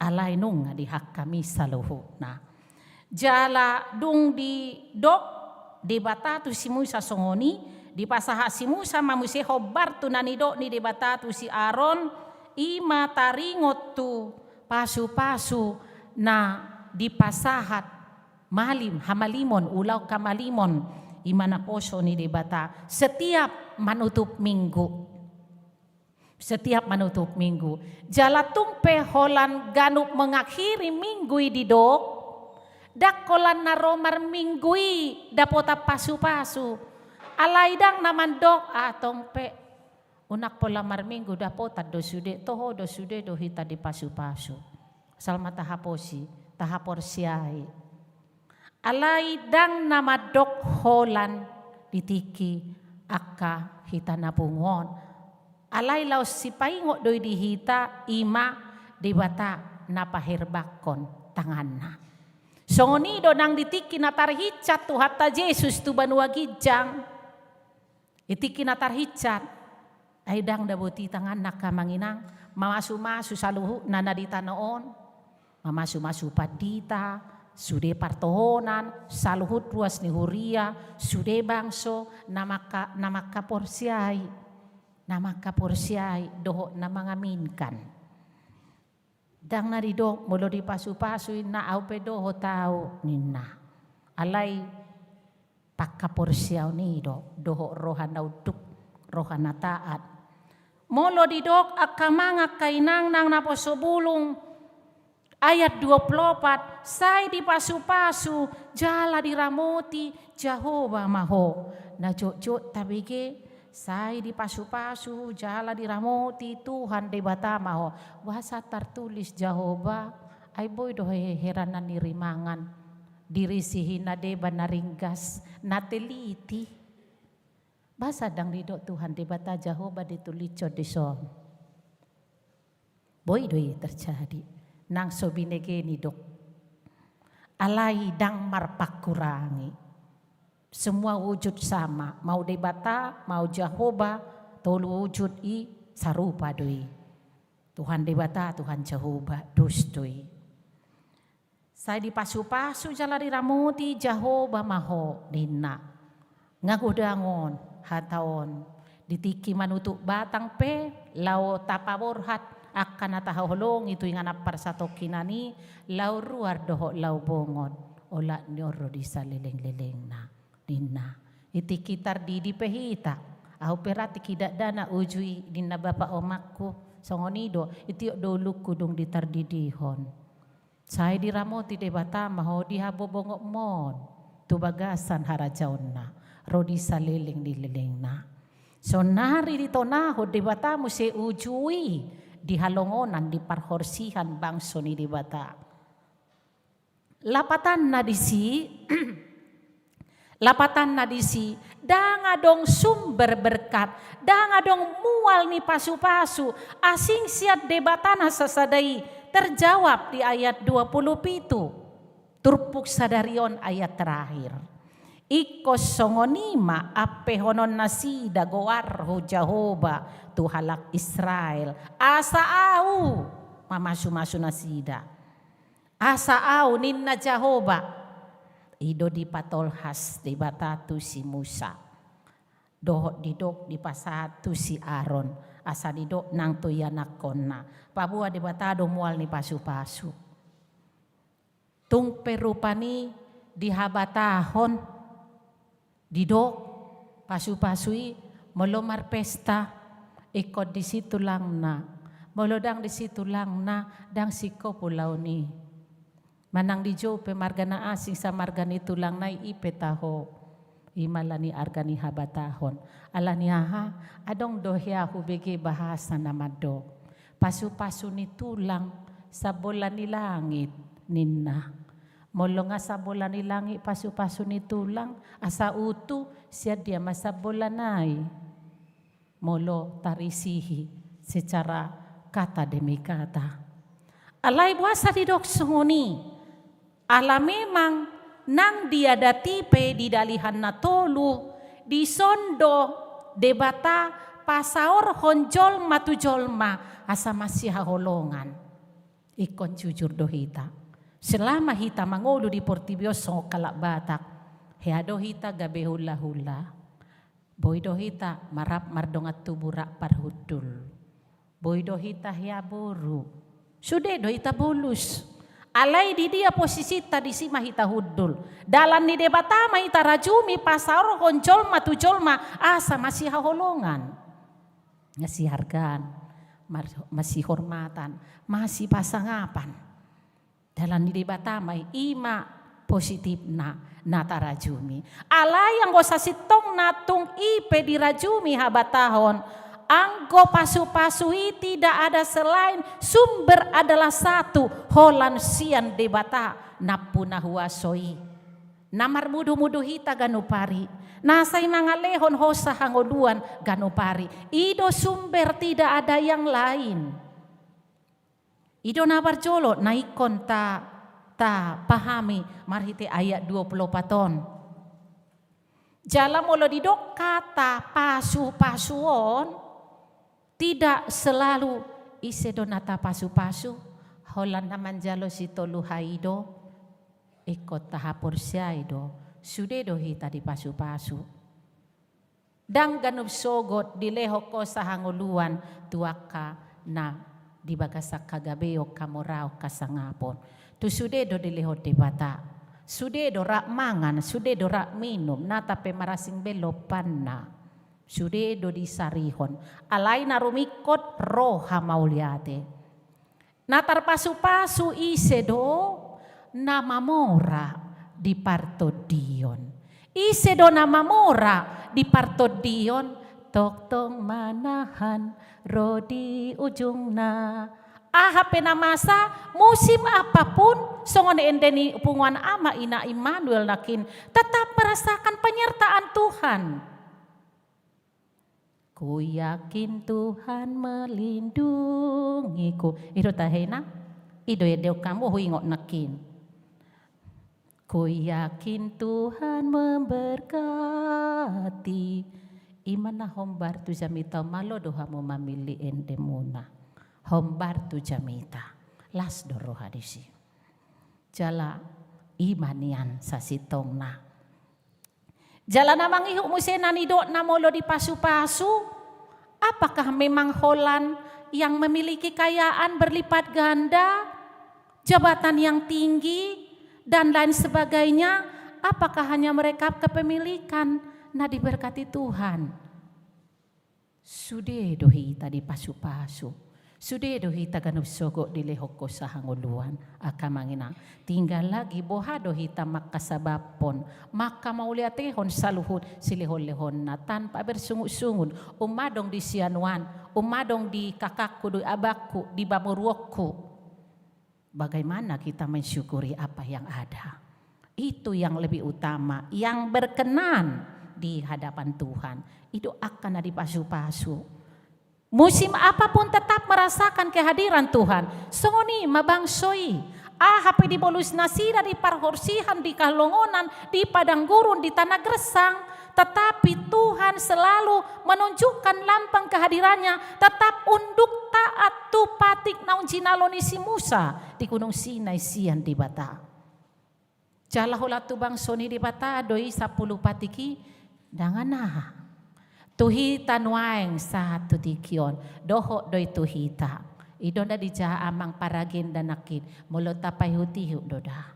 Alay nung dihak kami saluhu. Nah. Jala dung di dok debata tu si Musa songoni di pasaha si Musa mamuse hobar tu nanidok ni debata tu si Aaron ima taringot tu pasu-pasu na di pasahat malim hamalimon ulau kamalimon ima na poso ni debata setiap manutup minggu jala tumpe holan ganuk mengakhiri minggu di dok dakolan na romar minggui dapota pasu-pasu. Alaidang naman dok atong pe. Unak pola marminggu dapota dosude toho dosude dohita di pasu-pasu. Salma tahaposi tahapor siai. Alaidang nama dok holan ditiki akka hita napungon. Alay laos si paingo doy dihita ima dibata napahirbakon tanganna. Songonido nang ditiki natarhicat tu hatta Yesus tu banua gijang. Itiki natarhicat. Aidang dabuti tangan nakamanginang, mamasu-masu saluhu nanadita noon, mamasu-masu padita, sude partohonan, saluhut ruas ni huria, sude bangso, namaka porsiai, doho na mangaminkan. Dang na didok, mulo di pasu-pasuin na au pedoho tau nina. Alay, pakaporsiaw nido, doho rohan nautuk, rohan na taat. Molo didok akamanga kainang nang naposobulong ayat 24 say di pasu-pasu jala diramoti Jehova maho na jojo tabige say di pasu-pasu jala diramoti Tuhan di bata maho wasa tertulis Jehova ay boy dohe heranan nirimangan dirisihin na deba naringgas nateliti. Basa dang didok Tuhan di bata Jehova ditulico dison. Boy doi terjadi. Nang sobinege ni dok. Alai dang marpakurangi. Semua wujud sama. Mau di bata, mau Jehova, tolu wujud i sarupa doi. Tuhan di bata, Tuhan Jehova, dus doi. Saya di pasu-pasu jala diramuti Jehova maho dina. Ngagudangon. Hataon ditiki manutuk batang pe lau tapaborhat akan ataholong itu ingan apar satu kinani lau ruar doho lau bongon ola nyoro di saleleng-leleng na dina iti kitar di pehita au perati kidak dana ujui dina bapak omakku songonido iti dolu kudung ditardidihon saya diramoti de batama ho dihabo bongok mon tu bagasan harajaonna rodi saliling di lelengna. So nari di tonaho di bata mo se ujui di halongonan di parhorsihan bangso ni di bata. Lapatan na disi danga dong sumber berkat danga dong mual ni pasu-pasu asing siat debatana sasadai terjawab di ayat 27 turpuk sadarion ayat terakhir. Ikos songonima ape honon nasi dagoar ho Jehova tuhalak Israel asa au mamasu-masu nasida asa au ninna Jehova ido di patolhas di batatu si Musa dohot didok di pasatu si Aaron asa didok nang tuyanakonna pabua di batado mual ni pasu-pasu tung perupani di habatahon didok pasu-pasui melomar pesta ikut di situ lang na melodang di situ lang na dang siko pulau ni manang di Jope margana asing sa margani tulang na ipetaho imalani argani habatahon alani aha adong dohya hubege bahasa namado pasu-pasu ni tulang sa bola ni langit ninna molo nga sa bola ni langit pasu-pasu ni tulang asa utu siya dia masa bola nai molo tarisihi secara kata demi kata alai buasa didok sunguni ala memang nang dia datipe di dalihan natolu di sondo debata pasaor honjol matujolma asa masih holongan ikon jujur dohita selama hita mangolu di portibioso kalak batak heado hita gabe hula-hula boido hita marap mardongat tuburak parhudul boido hita hia boru sude do hita bulus alai di dia posisi tadi si mahita hudul dalam ni debata mahita rajumi pasar konjol matujolma asa masih holongan masih hargaan masih hormatan masih pasangapan dalam di debata mai ima positif na natarajumi alai yang gosa sitong natung ipe dirajumi habatahon anggo pasu-pasui tidak ada selain sumber adalah satu holan sian debata napuna huasoi namar mudu-mudu hita ganupari nasai mangalehon hosa hangoduan ganupari ido sumber tidak ada yang lain ido nabar jolo naikon ta pahami marhite ayat 24 ton jala molo didok kata pasu-pasuon Tidak selalu ise do nata pasu-pasu, holan naman jalo si tolu haido, ikot tahapor siaido, sude do hita di pasu-pasu. Dang ganub sogot dileho ko sa hanguluan tuaka na di bagasak kagabeo kamorao kasangapon. Tu sude do dileho di bata. Sude do rak mangan, sude do rak minum, nata pe marasing belo panna. Sude do di sarihon. Alay na rumikot roha mauliate. Natar pasu-pasu ise do na mamora di parto Dion. Ise do na mamora di parto Dion. Toktong manahan rodi ujung na. Ahape na masa musim apapun songon endeni upungan ama ina Immanuel nakin tetap merasakan penyertaan Tuhan. Ku yakin Tuhan melindungiku. Itu tahena. Itu ya deu kamu huingok nakin. Ku yakin Tuhan memberkati. Imana hombar tu jamita malo dohamu mamili endemuna. Hombar tu jamita. Las doro hadisi. Jala imanian sasitongna. Jalan namang ihuk musena nidok namolo di pasu-pasu. Apakah memang Holland yang memiliki kekayaan berlipat ganda, jabatan yang tinggi dan lain sebagainya? Apakah hanya mereka kepemilikan? Nah diberkati Tuhan. Sude dohi tadi pasu-pasu. Sude dohi taganub sogo di lehoko sa hanguluan akamangina. Tinggal lagi boha dohi tamak kasabapon. Maka mauliatehon saluhut silihon-lehon na tanpa bersungut-sungut. Umadong di sianuan, umadong di kakakku, di abakku, di bamuruokku. Bagaimana kita mensyukuri apa yang ada? Itu yang lebih utama, yang berkenan di hadapan Tuhan. Itu akan ada pasu-pasu. Musim apapun tetap merasakan kehadiran Tuhan. Songoni mabangsoi. Hape di bolus nasira, di parhorsihan, di kalongonan, di padang gurun, di tanah gersang. Tetapi Tuhan selalu menunjukkan lampang kehadirannya. Tetap unduk taat tu patik naun jinaloni si Musa di gunung Sinai sian di bata. Jalahola tu bangsoni di bata doi 10 patiki danganah. Tuhita nuaeng satu tikion doho doi tuhita idonda di jaha amang paragin danakin mulo tapai hutihut doda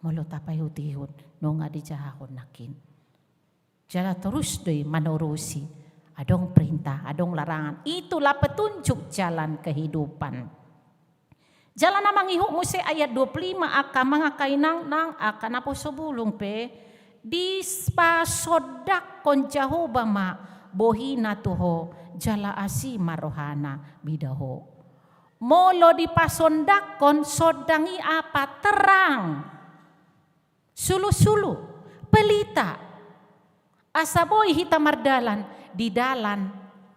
mulo tapai hutihut nonga di jaha nakin jala terus doi manurusi adong perintah adong larangan itulah petunjuk jalan kehidupan. Jalan namang ihuk muse ayat 25 akan mangakainang nang akan apo sobulung pe di spasodak kon Jahobama bohina tuho jala asi marohana bidaho. Molo di pasondakon sodangi apa terang. Sulu-sulu pelita. Asaboy hita mardalan di dalan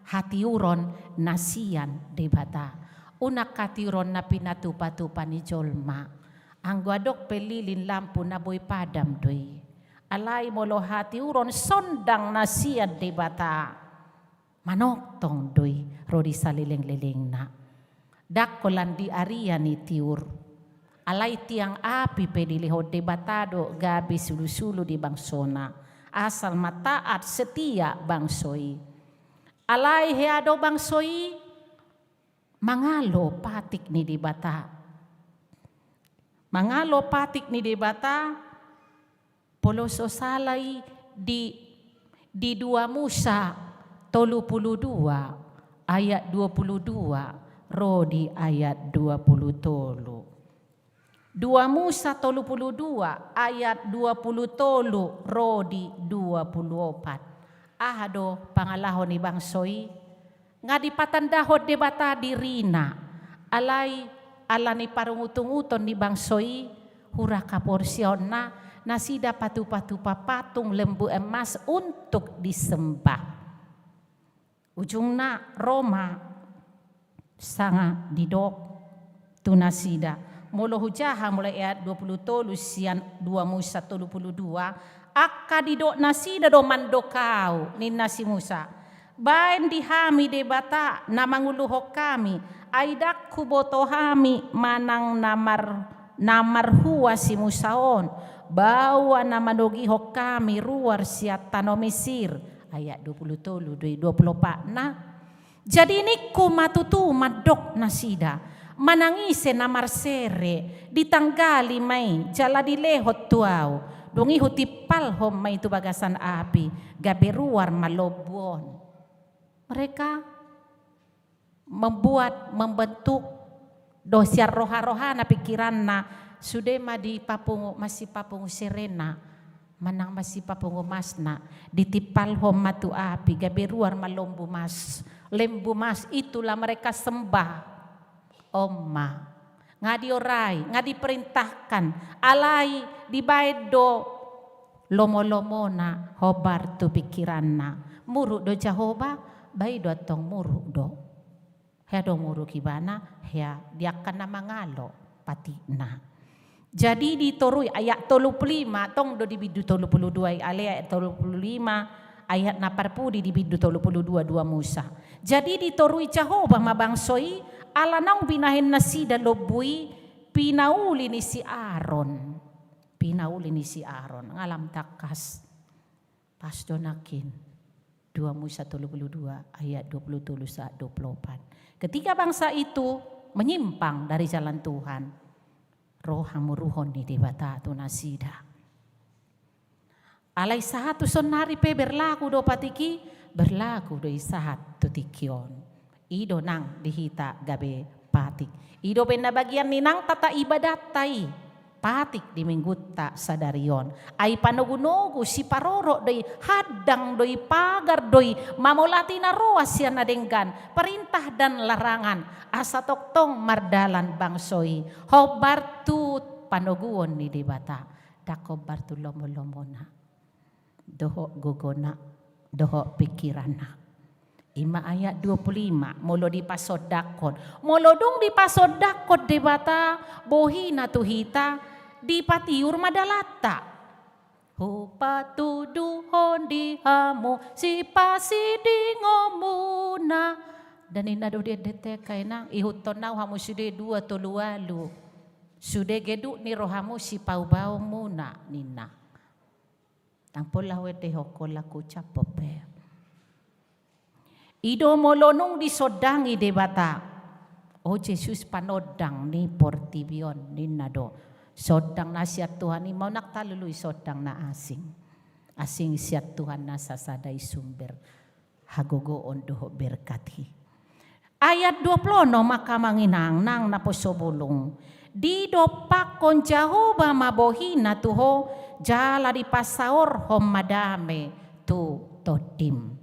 hati uron nasian debata. Unak katiron na pinatupa-tupa ni jolma. Ang guadok pelilin lampu na boy padam doy. Alay molo hati uron sondang nasiad di bata. Manoktong doy rodi saliling-liling na. Dakolan di aria ni tiur. Alay tiang api pedilihod di batado gabi sulu-sulu di bangsona. Asal mataat setia bangsoy. Alay heado bangsoy. Mangalo patik ni di bata. Mangalo patik ni di bata. Poloso salay di 2 Musa 32 ayat 22 rodi ayat 23. 2 Musa 32 ayat 23 rodi 24. Ahado pangalahon ni bangsoy nga dipatandahod di bata dirina alay ala ni parungutung-uton ni bangsoy hura kaporsyon na nasida patu-patupa patung lembu emas untuk disembah. Ujungna Roma sanga didok tunasida. Molo hujaha mulai ayat 20 sian 2 Musa 32 akka didok nasida do mandokau ni nasi Musa. Bain di hami de bata na manguluhok kami. Aidak kuboto hami manang namar huwa si musaon. Bawa na manugihok kami ruar siat tano Mesir. Ayat 23, 24 na. Jadi ini ku matutu madok na sida. Manangise na marsere. Ditanggali may. Jala dilehot tuaw. Dungi hutipal hom may itu bagasan api. Gabi ruar malobon. Mereka membentuk dosia roha-roha na pikiran na sudah masih papungu serena manang masih papungu masna ditipal hom matu api gabi ruar malombu mas lembu mas itulah mereka sembah Oma ngadi orai ngadi perintahkan alai dibaedo lomo-lomo na hobar tu pikiran na muruk do Jehovah bai do tong muruk do hea do muruk kibana hea dia kana mangalo patina. Jadi ditorui ayat 35 tong do dibidu 32 ayat 35 ayat 40 di bidu 32 dua Musa. Jadi ditorui Jehovah mabangsoi ala nang binahin nasi dan lobui pinauli ni si Aaron. Pinauli ni si Aaron ngalam takas pas donakin 2 Musa 32 ayat 23 saat 24. Ketika bangsa itu menyimpang dari jalan Tuhan, roh hamuruhon ni debata tu nasida. Alai sahat tu sonari pe berlaku do patiki, berlaku do isahat tu tikion. Ido nang dihita gabe patik. Ido pena bagian ninang tata ibadat tai. Patik di minggutta sadarion. Ai panogunogu si paroro doi hadang doi pagar doi mamolati na roas siya nadenggan perintah dan larangan asa toktong mardalan bangsoi hobartu panoguon ni debata dako bartu lomo-lomona doho gogona doho pikirana. Ima ayat 25 molo dipasodakon molo dong dipasodakon debata bohina tuhita di patiur madalata hupatuduhon di hamu si pasidi ngomuna dan inado dia detekai nang ihuton nau hamu sude 2 tolualu sude geduk ni rohamu si pau-bau muna nina tangpola wede hokola kucapope ido molonong disodangi debata oh Jesus panodang ni portibion ninado sodang nasihat Tuhan ni mau nak talului sodang na asing siat Tuhan na sasadai sumber hagogo ondo berkati ayat 20 no maka manginang nang naposobulong di dopak kon Jehovah mabohina tuho jala di pasaor hom madame tu todim.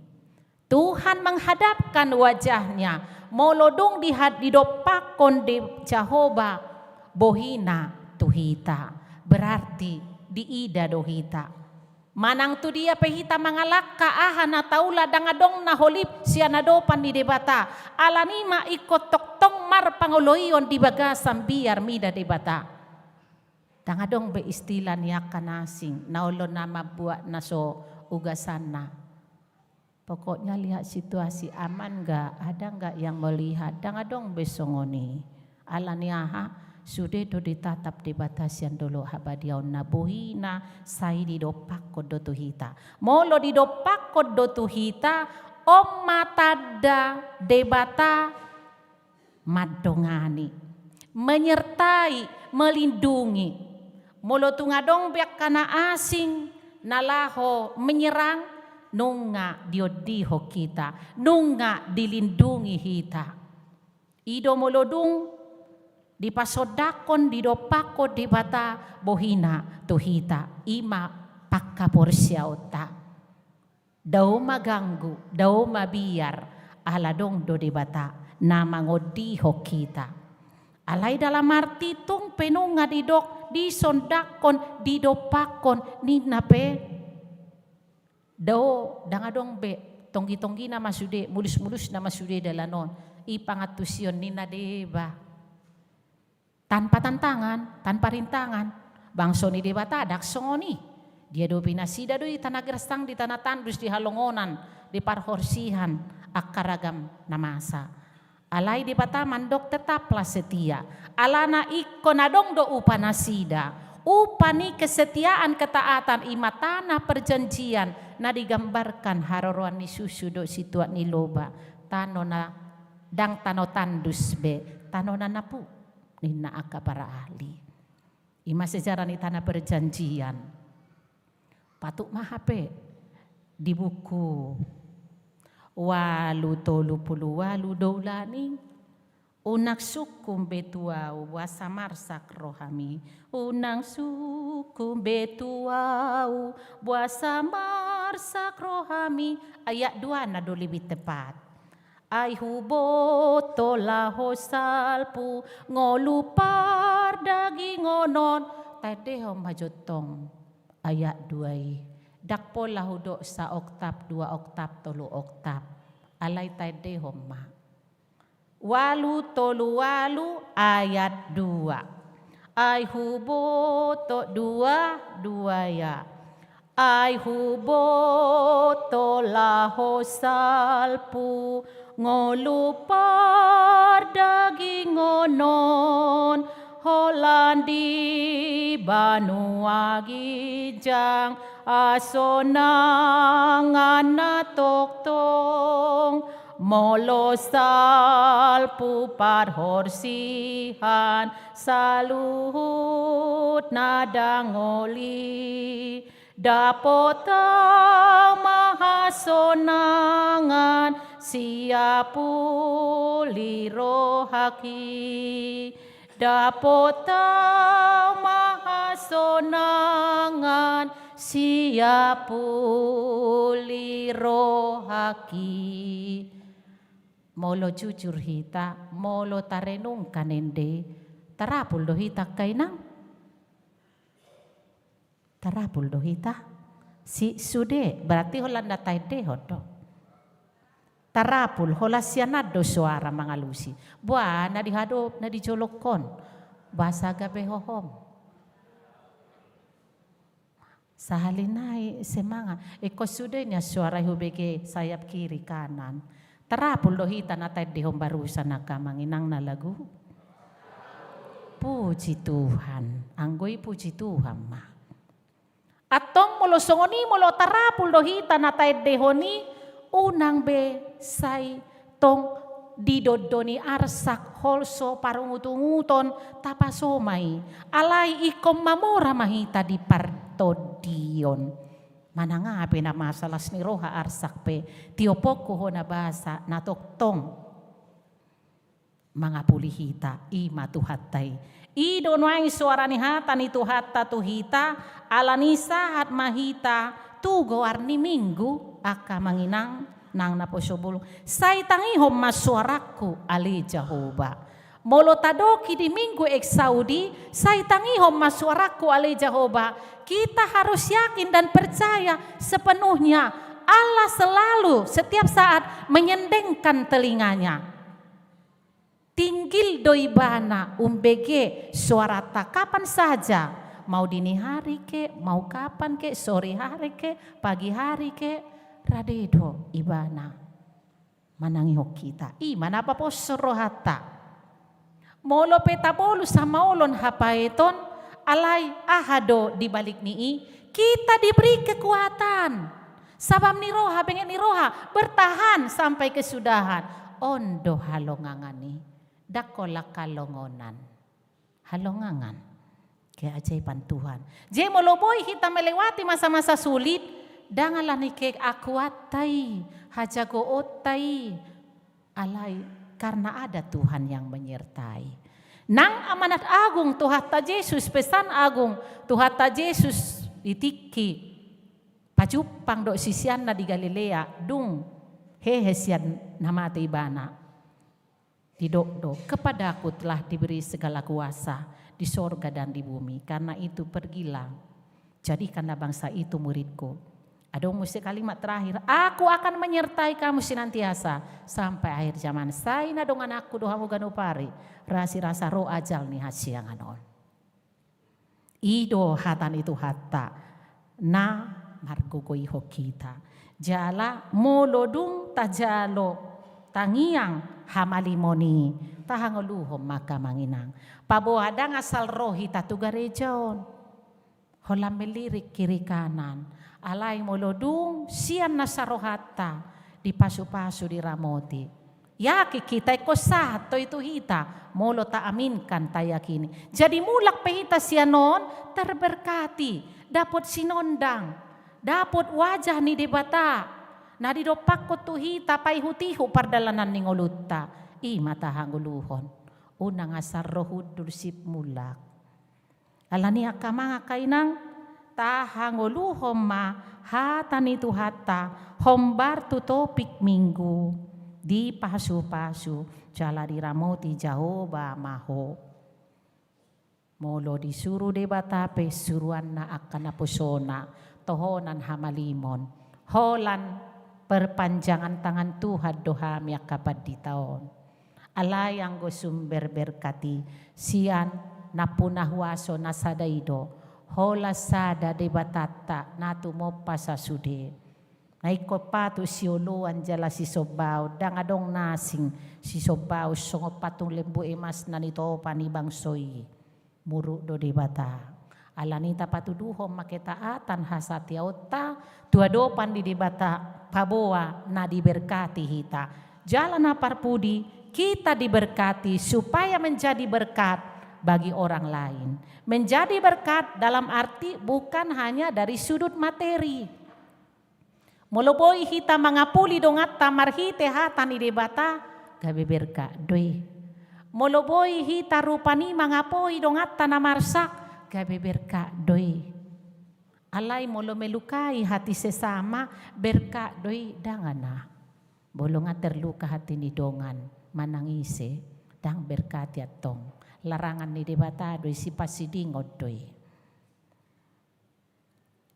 Tuhan menghadapkan wajahnya molodong di dopak kon di Jehovah bohina tuhita berarti diida dohita manang tu dia pehita mangalak kaahan na taula dangadong na holip siya nadopan di debata alanima ikot toktong mar pangoloyon di bagasam biar mida debata dangadong be istilah niya kanasing naulo na mabuat na so ugasan na pokoknya lihat situasi aman gak ada gak yang melihat dangadong besongoni alaniaha sudah do ditatap di batasian dulu habadiau nabuhina sai di dopak kodo tuhita molo di dopak kodo tuhita om matada debata madongani menyertai melindungi molo tungadong biak kana asing nalaho menyerang nunga diodiho kita nunga dilindungi kita ido molodung di pasodakon di dopako di bata bohina tuhita ima pakkaporsiauta daw maganggu daw mabiar aladong do di bata na mangodiho kita alay dalam arti tung penunga di dok di sondakon di dopakon ni nape daw dangadong be tonggi-tonggi na masude mulus-mulus na masude dalanon ipangatusyon ni nadeba tanpa tantangan, tanpa rintangan. Bangso ni debata adak songoni. Dia do pinasida do di tanah gersang, di tanah tandus, di halongonan, di parhorsihan, akaragam namasa. Alai di bataman dok tetaplah setia. Alana iko nadong do upanasida. Upani kesetiaan ketaatan imatana perjanjian na digambarkan haroruan ni susu do situat ni loba. Tano na dang tano tandus be. Tano na napu. Nina aka para ahli. Ima sejarah ni tanah perjanjian. Patuk mahape di buku walu tolu pulu walu doulani unak sukum betuau wasa marsak rohami unang sukum betuau wasa marsak rohami ayat 2 na do lebih tepat. Ai hubo tola hosalpu ngolupar daging ngonon tadehom hajotong ayat 2 dak pola hudok sa oktab 2 oktab 3 oktab alai tadehom ma walu tolu walu ayat 2 ai hubo to 2 ya ai hubo tola hosalpu ngolupar daging ngonon Holandi Banua Gijang Asonangan na toktong Molosal pupar horsihan Saluhut na dangoli Dapotang mahasonangan Siapuli rohaki Dapotang mahasonangan Siapuli rohaki Molo jujur hita Molo tarenung kanende Tarapul do hita kainang Tarapul do hita Si sude berarti Holanda taide hodo Tarapul hola sianado suara mangalusi. Buah na dihadop na dijolokon. Bahasa gabe hohom. Sahalinai semanga. Eko sudenya suara hubege sayap kiri kanan. Tarapul lohita na tayo dihom barusan na kamanginang na lagu. Puji Tuhan. Anggoy puji Tuhan ma. Atong mulo songoni mulo tarapul lohita na tayo dihoni. Unang be say tong didodoni arsak holso parungutunguton tapasomay alay ikom mamora mahita di partodion manangape na masalas ni roha arsak pe tiopoko ho na basa na toktong mga pulihita ima tuhatay idonway suara ni hata ni tuhata tuhita alanisa at mahita tugo arni minggu aka manginang nang naposobul say tangihom masuaraku ali Jehovah molo tadoki di minggu Saudi say tangihom masuaraku ali Jehovah kita harus yakin dan percaya sepenuhnya Allah selalu setiap saat menyendengkan telinganya tinggil doibana umbege suara tak kapan saja mau dini hari ke, mau kapan ke, sore hari ke, pagi hari ke, radedo ibana manangihok kita. Mana apa po sorohata. Molo petabolu sama olon hapaeton, alay ahado di balik nii, kita diberi kekuatan. Sabam ni roha, bengen ni roha, bertahan sampai kesudahan. Ondo halongangani, dakola kalongonan. Halongangan. Keajaiban Tuhan. Jadi moloboy kita melewati masa-masa sulit. Dangalah ni kek akuatai, hajago otai, alai karena ada Tuhan yang menyertai. Nang amanat agung Tuhata Yesus pesan agung Tuhata Yesus ditiki pajupang do sisian na di Galilea dung hehesian nama ibana didok kepadaku telah diberi segala kuasa di sorga dan di bumi. Karena itu pergilah, jadikanlah bangsa itu muridku. Ada musik kalimat terakhir, aku akan menyertai kamu senantiasa sampai akhir zaman. Saina dongan aku dohamu ganupari, rasi rasa roh ajal nih hasianganon. Ido hatan itu hatta, na margogoiho kita. Jala molodung tajalo tangiang hamalimoni tahangoluhom maka manginang. Paboadang asal rohi tatugarejaon. Holam melirik kiri kanan. Alay molodung sian nasarohata di pasu-pasu di ramoti. Yaki kita ikosato itu hita. Molo ta aminkan tayakini. Jadi mulak pehita sianon terberkati. Dapat sinondang. Dapat wajah ni debata. Na didopak ko tuhita paihutiho pardalanan ni ngolutta. Mata hanguluhon. Unang asar rohud dulsip mulak. Alani ka mga kainang tahanguluhom ma hata ni tuhata. Hombar tu topik minggu. Di pasu-pasu jala di ramoti Jahoba maho. Molo disuruh debata pe suruan na akan napusona. Tohonan hamalimon. Holan perpanjangan tangan Tuhan dohami akabat di tahun. Alay ang go sumber berkati. Sian napunahwaso nasadaido. Hola sada debatata natumo pasasude. Naikopatu si uluan jala si sobaw. Dangadong nasing si sobaw. Songo patung lembu emas na nito panibang soy. Muru do debata. Alanita patuduhom maketaatan hasati auta tuadopan di debata paboa na diberkati hita. Jalan na parpudi kita diberkati supaya menjadi berkat bagi orang lain. Menjadi berkat dalam arti bukan hanya dari sudut materi. Moloboi hita mangapuli dongat tamarhite hatan di debata gabe berkat doi. Moloboi hita rupani mangapoi dongat tanamarsak gabe berkah doi. Alay molo melukai hati sesama berkah doi dangana. Bolong terluka hati ni dongan manangise dang berkati atong. Larangan ni debata doi si pasidingot doi.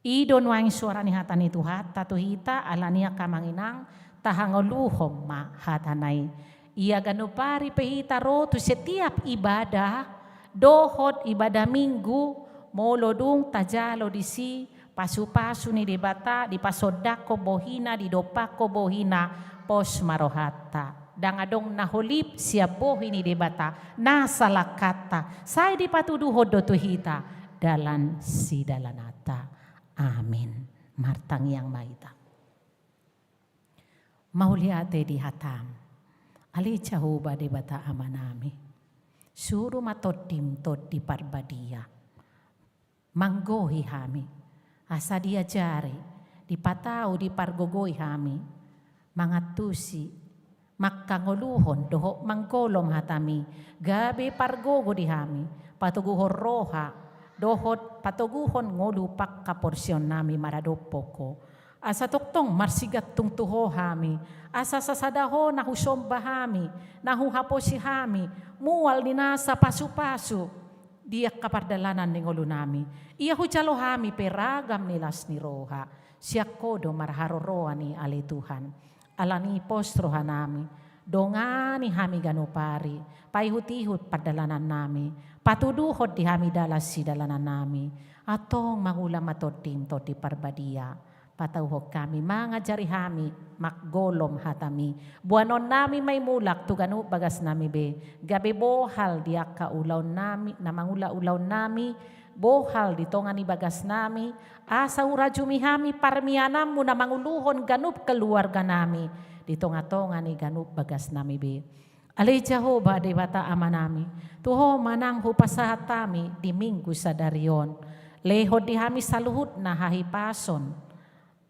Idon waing suara ni hatan itu hata tu hita alania kamanginang tahangoluhom ma hatanay. Ia ganupari pehita rotu setiap ibadah. Dohot ibadah minggu molodung tajalo disi pasu-pasu ni debata di pasodako bohina di dopako bohina pos marohata dangadong naholip siap bohi ni debata nasalakata saya dipatuduhod do tuhita dalan si dalanata amin martang yang maita mauliate di hatam ali Jahoba debata amanami suruh matodim tot di parbadia. Manggohi hami. Asa dia jari. Dipatau di pargogoi hami. Mangatusi. Makangoluhon doho manggolom hatami. Gabi pargogo di hami. Patuguhon roha. Dohot patuguhon ngolupak kaporsyon nami maradopoko. Asa toktong marsigat tung tuho hami. Asa sasadaho nahusomba hami. Nahuhaposi hami. Mual ni nasa pasu-pasu. Dia kapardalanan ni ngolo nami. Ia hujalo hami peragam nilas ni roha. Siak kodo marharoroa ni ali Tuhan. Alani postroha nami. Dongani hami ganupari. Paihut-ihut pardalanan nami. Patuduhot di hami dalas si dalanan nami. Atong mangulam matodim to di parbadia. Patauhok kami, mangajari hami, makgolom hatami. Buanon nami may mulak, tugano bagas nami be. Gabi bohal dia ka ulaw nami, namangula-ulaw nami. Bohal ditongan ni bagas nami. Asa urajumi hami, parmianam mo na manguluhon ganup keluarga nami. Ditonga-tonga ni ganup bagas nami be. Alay Jahoba de bata ama nami. Tuho manang hupasahatami di minggu sa darion. Lehod di hami saluhut na hahipason.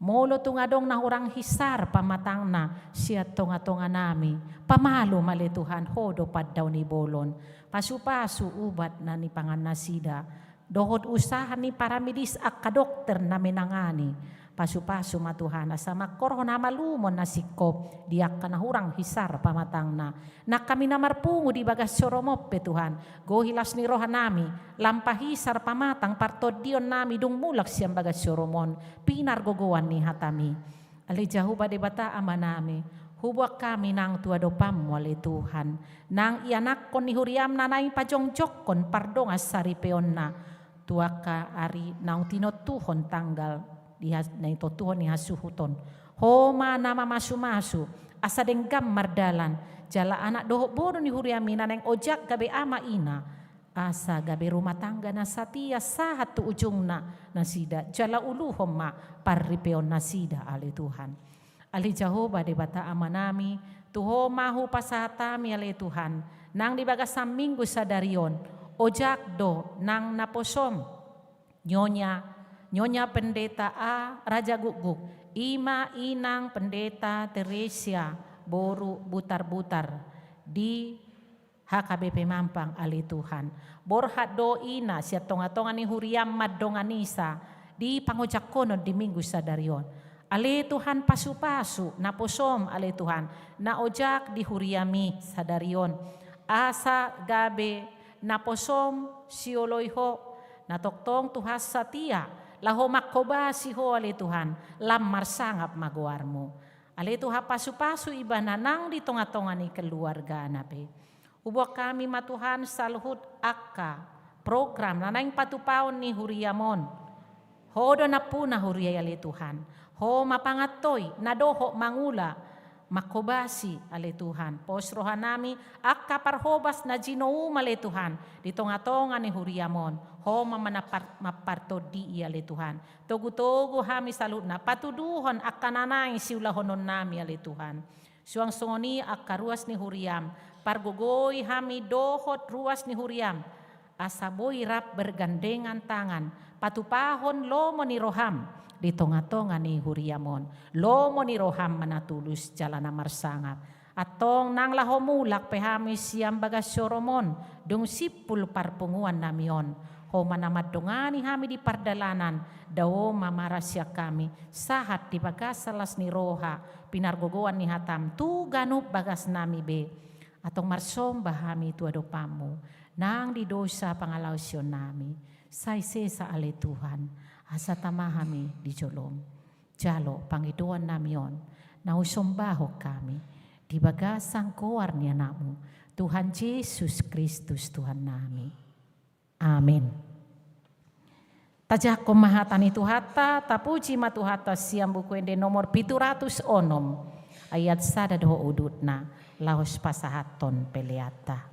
Molo tungadong na hurang hisar pamatang na siya tunga-tunga nami. Pamalo malituhan hodo paddaw ni bolon. Pasu-pasu ubat na ni panganasida. Dohod usahan ni paramedis ak kadokter na minangani. Pasu-pasu matuhana sa makorho na malumon na sikop. Diak ka na hurang hisar pamatang na. Na kami na marpungo di bagas soromope Tuhan. Gohilas ni roha nami. Lampahisar pamatang partodion nami dung mulak siyang bagas soromon. Pinargogoan ni hatami. Ali Jahoba de bata ama nami. Huwag kami nang tuadopam wali Tuhan. Nang ianak kon ni huriam nanay pajongjok kon pardongas saripeon na. tuaka ari naung tinot tuhon tanggal na ito tuhon ni hasuhuton. Homa nama masu-masu asa denggam mardalan jala anak dohok bodo ni huriamina neng ojak gabe ama ina asa gabe rumah tangga na satia sahat tu ujungna nasida jala uluhom ma parripeon nasida ali Tuhan. Ali Jehovah de bata amanami tuho mahu pasahatami ali Tuhan nang di bagasam minggu sadarion ojak do nang naposom nyonya pendeta A Raja Guguk ima inang pendeta Teresia boru butar-butar di HKBP Mampang ali Tuhan. Borhat do ina siya tonga-tonga ni huriam madonganisa di pangojak kono di minggu sadarion. Ali Tuhan pasu-pasu na posom ali Tuhan na ojak di huriami sadarion. Asa gabe na posom sioloyho na toktong tuhas satia laho makoba siho ali Tuhan lamar sangap maguarmu. Ali Tuhan pasu-pasu iba nanang di tonga-tonga ni keluarga nape. Ubok kami matuhan saluhut akka program nanaing patupaon ni huriamon. Hodo na puna huriay ali Tuhan. Ho mapangatoy na doho mangula makobasi ali Tuhan. Posrohan nami akka parhobas na jinoum ali Tuhan. Di tonga-tonga ni huriamon. Ho maparto di ali Tuhan. Togu-togu hami salut na patuduhon akka nanay siulahonon nami ali Tuhan. Suang songoni akka ruas ni huriam. Pargogoy hami dohot ruas ni huriam. Asaboy rap bergandengan tangan. Patupahon lomo ni roham. Di tonga-tonga ni huriamon. Lomo ni roham manatulus jalan marsangap. Atong nang lahomulak pehami siyam bagas soromon. Dung sipul parpunguan namion. Ho manamadongani hami di pardalanan. Dawo mamarasya kami. Sahat di bagas salas ni roha. Pinargogoan ni hatam. Tu ganup bagas nami be. Atong marsom bahami tuado pamu nang di dosa pangalausyon nami saise sa ale Tuhan asa tamahami di jolom jalo pangiduan namion na usombaho kami di bagasang koar niya namu Tuhan Yesus Kristus Tuhan nami. Amin. Tajak kumahatan itu hata tapuji matuhata siam buku ende nomor 706 ayat sada doho udutna laos pasahaton peleata.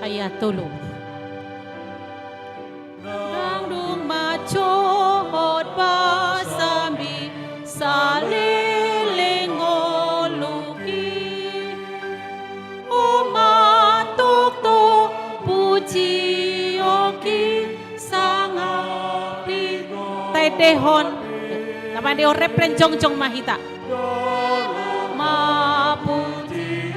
ayat 3. Nang macohot pasambi saliling oluki umatukto puji oki sangapi taidehon naman deo refren jong mahita mapuji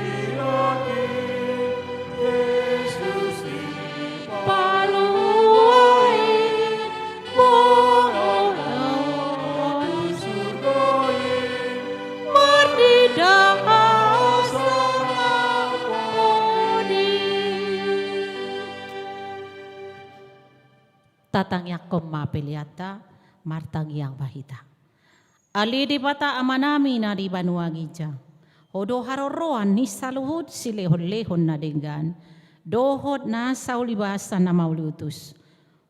tatang yakom mapeliata martang yang bahita ali di bata amanami na di banua gija hodo haroroan ni saluhud silehon-lehon na denggan dohod na saulibasan na mauliutus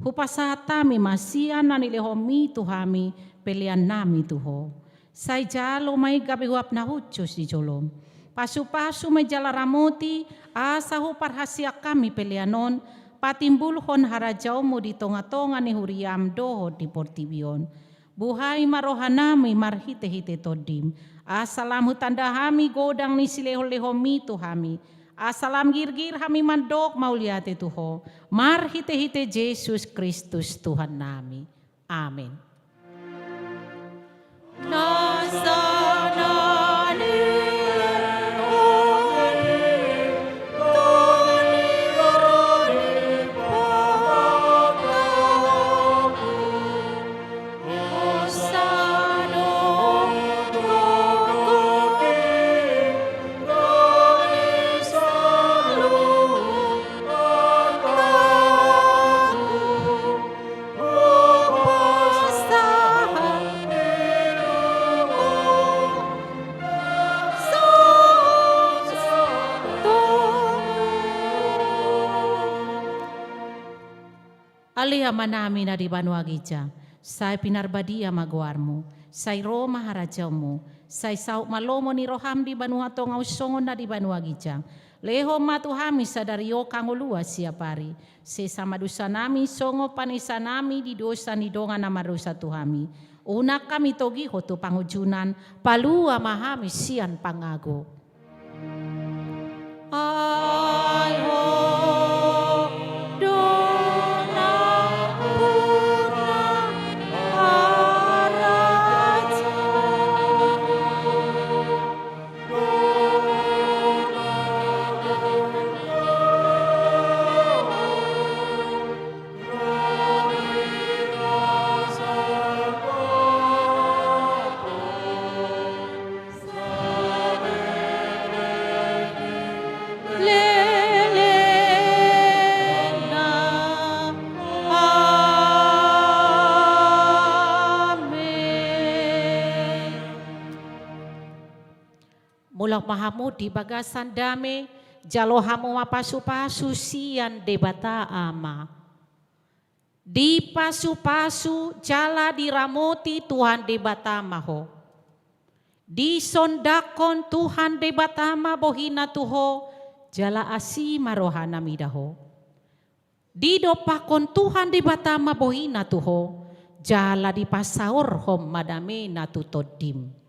hupasatami masian na nilehomi tuhami pelian nami tuho say jalo may gabihuap na hutsos di jolom pasu-pasu may jalaramoti asa huparhasya kami pelianon patimbulhon harajau mo di tonga-tonga ni huriam doho di portibion. Buhay marohanami marhite-hite todim. Asalam hutanda hami godang ni sileho-lehomi tuhami. Asalam girgir hami mandok mauliate tuho. Marhite-hite Jesus Kristus Tuhan nami. Amin. Alihaman namin na di banua gija, say pinarbadia magwarmo, say Roma harajaumu, say sauk malomo ni roham di banua tong ausongon na di banua gija. Leho matuhami sadario kangolua siapari, se samadusa nami songo panisa nami di dosa ni donga na marusa tuhami. Una kami togi hoto pangujunan, palua mahami sian pangago. Ay ho. Mulang mahamu di bagasan dame, jalo hamu mapasu-pasu sian debata ama. Di pasu-pasu jala diramoti Tuhan debata maho. Di sondakon Tuhan debata ma bohina tuho, jala asi marohana midaho. Di dopakon Tuhan debata ma bohina tuho, jala di pasaur hom madame na tutodim.